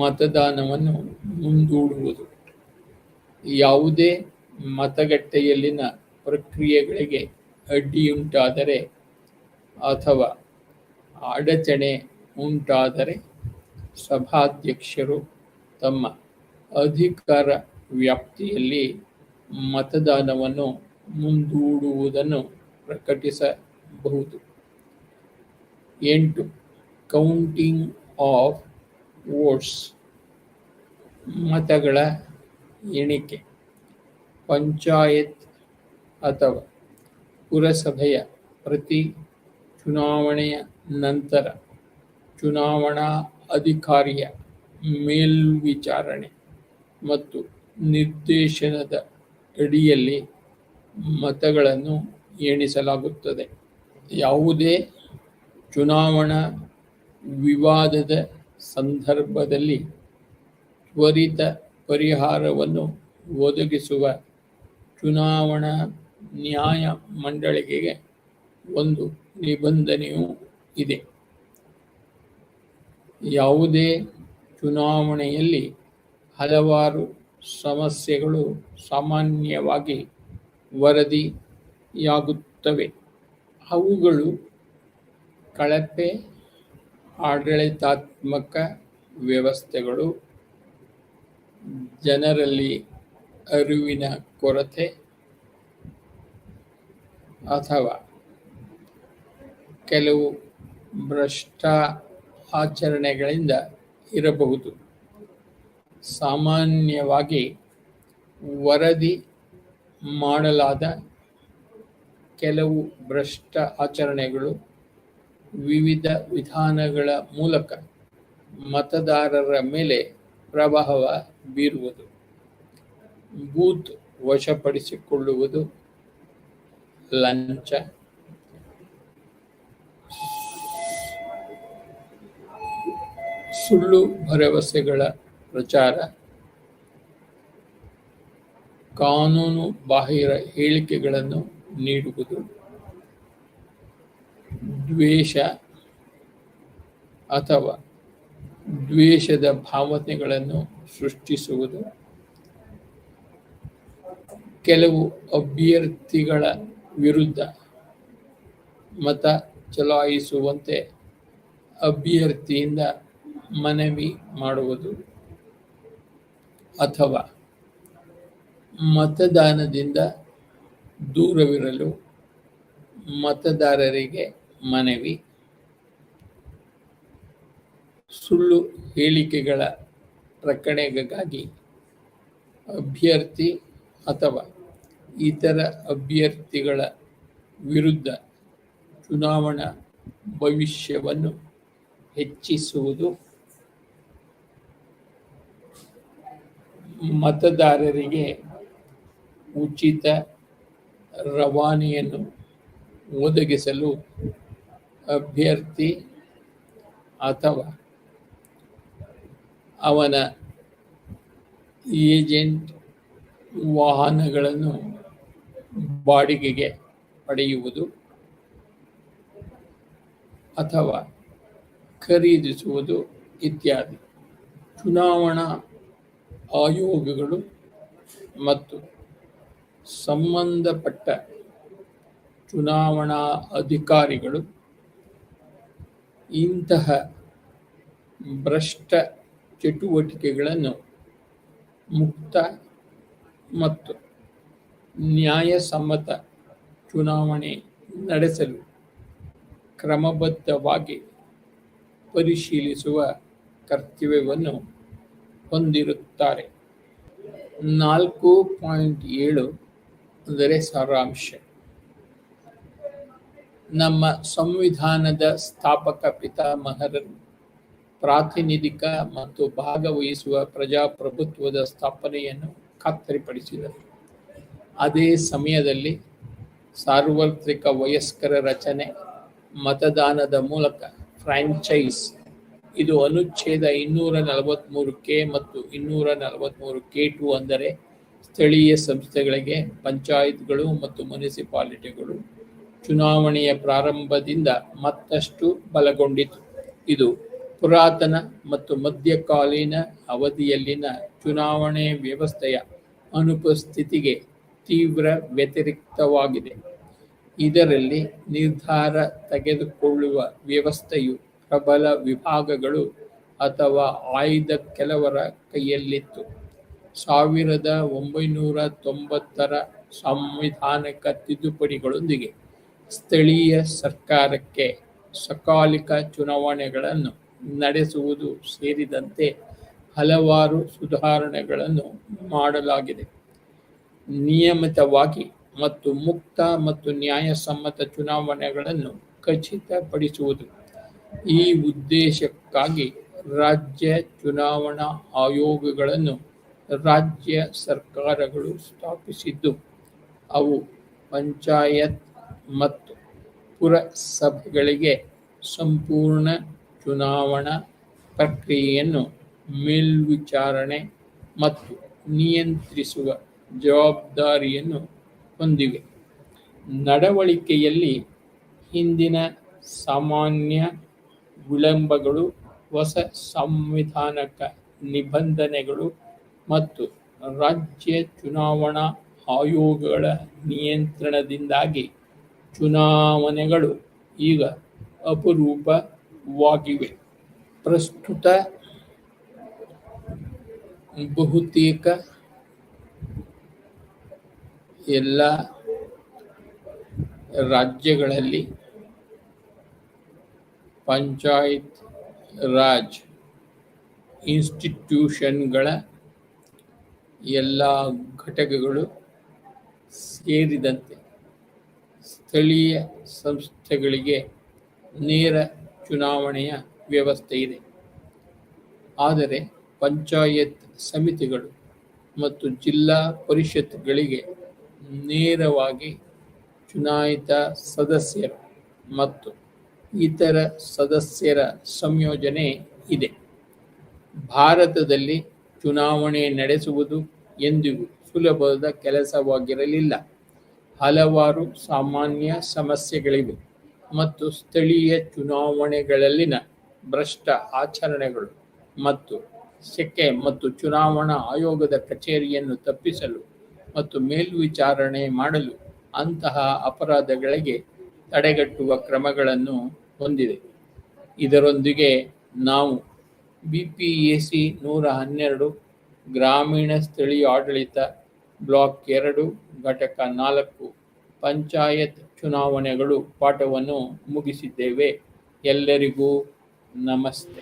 ಮತದಾನವನ್ನು ಮುಂದೂಡುವುದು. ಯಾವುದೇ ಮತಗಟ್ಟೆಯಲ್ಲಿನ ಪ್ರಕ್ರಿಯೆಗಳಿಗೆ ಅಡ್ಡಿಯುಂಟಾದರೆ ಅಥವಾ ಅಡಚಣೆ ಉಂಟಾದರೆ ಸಭಾಧ್ಯಕ್ಷರು ತಮ್ಮ ಅಧಿಕಾರ ವ್ಯಾಪ್ತಿಯಲ್ಲಿ ಮತದಾನವನ್ನು ಮುಂದೂಡುವುದನ್ನು ಪ್ರಕಟಿಸಬಹುದು. 8. Counting of votes. ಮತಗಳ ಎಣಿಕೆ. ಪಂಚಾಯತ್ ಅಥವಾ ಪುರಸಭೆಯ ಪ್ರತಿ ಚುನಾವಣೆಯ ನಂತರ ಚುನಾವಣಾ ಅಧಿಕಾರಿಯ ಮೇಲ್ವಿಚಾರಣೆ ಮತ್ತು ನಿರ್ದೇಶನದ ಅಡಿಯಲ್ಲಿ ಮತಗಳನ್ನು ಎಣಿಸಲಾಗುತ್ತದೆ. ಯಾವುದೇ ಚುನಾವಣಾ ವಿವಾದದ ಸಂದರ್ಭದಲ್ಲಿ ತ್ವರಿತ ಪರಿಹಾರವನ್ನು ಒದಗಿಸುವ ಚುನಾವಣಾ ನ್ಯಾಯ ಮಂಡಳಿಗೆ ಒಂದು ನಿಬಂಧನೆಯೂ ಇದೆ. ಯಾವುದೇ ಚುನಾವಣೆಯಲ್ಲಿ ಹಲವಾರು ಸಮಸ್ಯೆಗಳು ಸಾಮಾನ್ಯವಾಗಿ ವರದಿಯಾಗುತ್ತವೆ. ಅವುಗಳು ಕಳಪೆ ಆಡಳಿತಾತ್ಮಕ ವ್ಯವಸ್ಥೆಗಳು, ಜನರಲ್ಲಿ ಅರಿವಿನ ಕೊರತೆ ಅಥವಾ ಕೆಲವು ಭ್ರಷ್ಟ ಆಚರಣೆಗಳಿಂದ ಇರಬಹುದು. ಸಾಮಾನ್ಯವಾಗಿ ವರದಿ ಮಾಡಲಾದ ಕೆಲವು ಭ್ರಷ್ಟ ಆಚರಣೆಗಳು ವಿವಿಧ ವಿಧಾನಗಳ ಮೂಲಕ ಮತದಾರರ ಮೇಲೆ ಪ್ರಭಾವ ಬೀರುವುದು. ಬೂತ್ ವಶಪಡಿಸಿಕೊಳ್ಳುವುದು, ಲಂಚ, ಸುಳ್ಳು ಭರವಸೆಗಳ ಪ್ರಚಾರ, ಕಾನೂನು ಬಾಹಿರ ಹೇಳಿಕೆಗಳನ್ನು ನೀಡುವುದು, ದ್ವೇಷ ಅಥವಾ ದ್ವೇಷದ ಭಾವನೆಗಳನ್ನು ಸೃಷ್ಟಿಸುವುದು, ಕೆಲವು ಅಭ್ಯರ್ಥಿಗಳ ವಿರುದ್ಧ ಮತ ಚಲಾಯಿಸುವಂತೆ ಅಭ್ಯರ್ಥಿಯಿಂದ ಮನವಿ ಮಾಡುವುದು ಅಥವಾ ಮತದಾನದಿಂದ ದೂರವಿರಲು ಮತದಾರರಿಗೆ ಮನವಿ, ಸುಳ್ಳು ಹೇಳಿಕೆಗಳ ರಕ್ಷಣೆಗಾಗಿ ಅಭ್ಯರ್ಥಿ ಅಥವಾ ಇತರ ಅಭ್ಯರ್ಥಿಗಳ ವಿರುದ್ಧ ಚುನಾವಣಾ ಭವಿಷ್ಯವನ್ನು ಹೆಚ್ಚಿಸುವುದು, ಮತದಾರರಿಗೆ ಉಚಿತ ರವಾನೆಯನ್ನು ಒದಗಿಸಲು ಅಭ್ಯರ್ಥಿ ಅಥವಾ ಅವನ ಏಜೆಂಟ್ ವಾಹನಗಳನ್ನು ಬಾಡಿಗೆಗೆ ಪಡೆಯುವುದು ಅಥವಾ ಖರೀದಿಸುವುದು ಇತ್ಯಾದಿ. ಚುನಾವಣಾ ಆಯೋಗಗಳು ಮತ್ತು ಸಂಬಂಧಪಟ್ಟ ಚುನಾವಣಾ ಅಧಿಕಾರಿಗಳು ಇಂತಹ ಭ್ರಷ್ಟ ಚಟುವಟಿಕೆಗಳನ್ನು ಮುಕ್ತ ಮತ್ತು ನ್ಯಾಯಸಮ್ಮತ ಚುನಾವಣೆ ನಡೆಸಲು ಕ್ರಮಬದ್ಧವಾಗಿ ಪರಿಶೀಲಿಸುವ ಕರ್ತವ್ಯವನ್ನು ಹೊಂದಿರುತ್ತಾರೆ. 4.7 ಅಂದರೆ ಸಾರಾಂಶ. ನಮ್ಮ ಸಂವಿಧಾನದ ಸ್ಥಾಪಕ ಪಿತಾಮಹರು ಪ್ರಾತಿನಿಧಿಕ ಮತ್ತು ಭಾಗವಹಿಸುವ ಪ್ರಜಾಪ್ರಭುತ್ವದ ಸ್ಥಾಪನೆಯನ್ನು ಖಾತರಿಪಡಿಸಿದರು. ಅದೇ ಸಮಯದಲ್ಲಿ ಸಾರ್ವತ್ರಿಕ ವಯಸ್ಕರ ರಚನೆ, ಮತದಾನದ ಮೂಲಕ ಫ್ರಾಂಚೈಸ್, ಇದು ಅನುಚ್ಛೇದ 243ಕೆ ಮತ್ತು 243ಕೆ2 ಅಂದರೆ ಸ್ಥಳೀಯ ಸಂಸ್ಥೆಗಳಿಗೆ, ಪಂಚಾಯತ್ಗಳು ಮತ್ತು ಮುನಿಸಿಪಾಲಿಟಿಗಳು ಚುನಾವಣೆಯ ಪ್ರಾರಂಭದಿಂದ ಮತ್ತಷ್ಟು ಬಲಗೊಂಡಿತು. ಇದು ಪುರಾತನ ಮತ್ತು ಮಧ್ಯಕಾಲೀನ ಅವಧಿಯಲ್ಲಿನ ಚುನಾವಣೆ ವ್ಯವಸ್ಥೆಯ ಅನುಪಸ್ಥಿತಿಗೆ ತೀವ್ರ ವ್ಯತಿರಿಕ್ತವಾಗಿದೆ. ಇದರಲ್ಲಿ ನಿರ್ಧಾರ ತೆಗೆದುಕೊಳ್ಳುವ ವ್ಯವಸ್ಥೆಯು ಪ್ರಬಲ ವಿಭಾಗಗಳು ಅಥವಾ ಆಯ್ದ ಕೆಲವರ ಕೈಯಲ್ಲಿತ್ತು. 1990ರ ಸಾಂವಿಧಾನಿಕ ತಿದ್ದುಪಡಿಗಳೊಂದಿಗೆ ಸ್ಥಳೀಯ ಸರ್ಕಾರಕ್ಕೆ ಸಕಾಲಿಕ ಚುನಾವಣೆಗಳನ್ನು ನಡೆಸುವುದು ಸೇರಿದಂತೆ ಹಲವಾರು ಸುಧಾರಣೆಗಳನ್ನು ಮಾಡಲಾಗಿದೆ. ನಿಯಮಿತವಾಗಿ ಮತ್ತು ಮುಕ್ತ ಮತ್ತು ನ್ಯಾಯಸಮ್ಮತ ಚುನಾವಣೆಗಳನ್ನು ಖಚಿತಪಡಿಸುವುದು. ಈ ಉದ್ದೇಶಕ್ಕಾಗಿ ರಾಜ್ಯ ಚುನಾವಣಾ ಆಯೋಗಗಳನ್ನು ರಾಜ್ಯ ಸರ್ಕಾರಗಳು ಸ್ಥಾಪಿಸಿದ್ದು, ಅವು ಪಂಚಾಯತ್ ಮತ್ತು ಪುರಸಭೆಗಳಿಗೆ ಸಂಪೂರ್ಣ ಚುನಾವಣಾ ಪ್ರಕ್ರಿಯೆಯನ್ನು ಮೇಲ್ವಿಚಾರಣೆ ಮತ್ತು ನಿಯಂತ್ರಿಸುವ ಜವಾಬ್ದಾರಿಯನ್ನು ಹೊಂದಿವೆ. ನಡವಳಿಕೆಯಲ್ಲಿ ಹಿಂದಿನ ಸಾಮಾನ್ಯ ವಿಳಂಬಗಳು, ಹೊಸ ಸಂವಿಧಾನಕ ನಿಬಂಧನೆಗಳು ಮತ್ತು ರಾಜ್ಯ ಚುನಾವಣಾ ಆಯೋಗಗಳ ನಿಯಂತ್ರಣದಿಂದಾಗಿ ಚುನಾವಣೆಗಳು ಈಗ ಅಪರೂಪವಾಗಿವೆ. ಪ್ರಸ್ತುತ ಬಹುತೇಕ ಎಲ್ಲ ರಾಜ್ಯಗಳಲ್ಲಿ ಪಂಚಾಯತ್ ರಾಜ್ ಇನ್ಸ್ಟಿಟ್ಯೂಷನ್ಗಳ ಎಲ್ಲ ಘಟಕಗಳು ಸೇರಿದಂತೆ ಸ್ಥಳೀಯ ಸಂಸ್ಥೆಗಳಿಗೆ ನೇರ ಚುನಾವಣೆಯ ವ್ಯವಸ್ಥೆ ಇದೆ. ಆದರೆ ಪಂಚಾಯತ್ ಸಮಿತಿಗಳು ಮತ್ತು ಜಿಲ್ಲಾ ಪರಿಷತ್ಗಳಿಗೆ ನೇರವಾಗಿ ಚುನಾಯಿತ ಸದಸ್ಯರು ಮತ್ತು ಇತರ ಸದಸ್ಯರ ಸಂಯೋಜನೆ ಇದೆ. ಭಾರತದಲ್ಲಿ ಚುನಾವಣೆ ನಡೆಸುವುದು ಎಂದಿಗೂ ಸುಲಭದ ಕೆಲಸವಾಗಿರಲಿಲ್ಲ. ಹಲವಾರು ಸಾಮಾನ್ಯ ಸಮಸ್ಯೆಗಳಿವೆ ಮತ್ತು ಸ್ಥಳೀಯ ಚುನಾವಣೆಗಳಲ್ಲಿನ ಭ್ರಷ್ಟ ಆಚರಣೆಗಳು ಮತ್ತು ಸೆಕೆ ಮತ್ತು ಚುನಾವಣಾ ಆಯೋಗದ ಕಚೇರಿಯನ್ನು ತಪ್ಪಿಸಲು ಮತ್ತು ಮೇಲ್ವಿಚಾರಣೆ ಮಾಡಲು ಅಂತಹ ಅಪರಾಧಗಳಿಗೆ ತಡೆಗಟ್ಟುವ ಕ್ರಮಗಳನ್ನು ಹೊಂದಿದೆ. ಇದರೊಂದಿಗೆ ನಾವು BPAC 112 ಗ್ರಾಮೀಣ ಸ್ಥಳೀಯ ಆಡಳಿತ ಬ್ಲಾಕ್ 2 ಘಟಕ 4 ಪಂಚಾಯತ್ ಚುನಾವಣೆಗಳು ಪಾಠವನ್ನು ಮುಗಿಸಿದ್ದೇವೆ. ಎಲ್ಲರಿಗೂ ನಮಸ್ತೆ.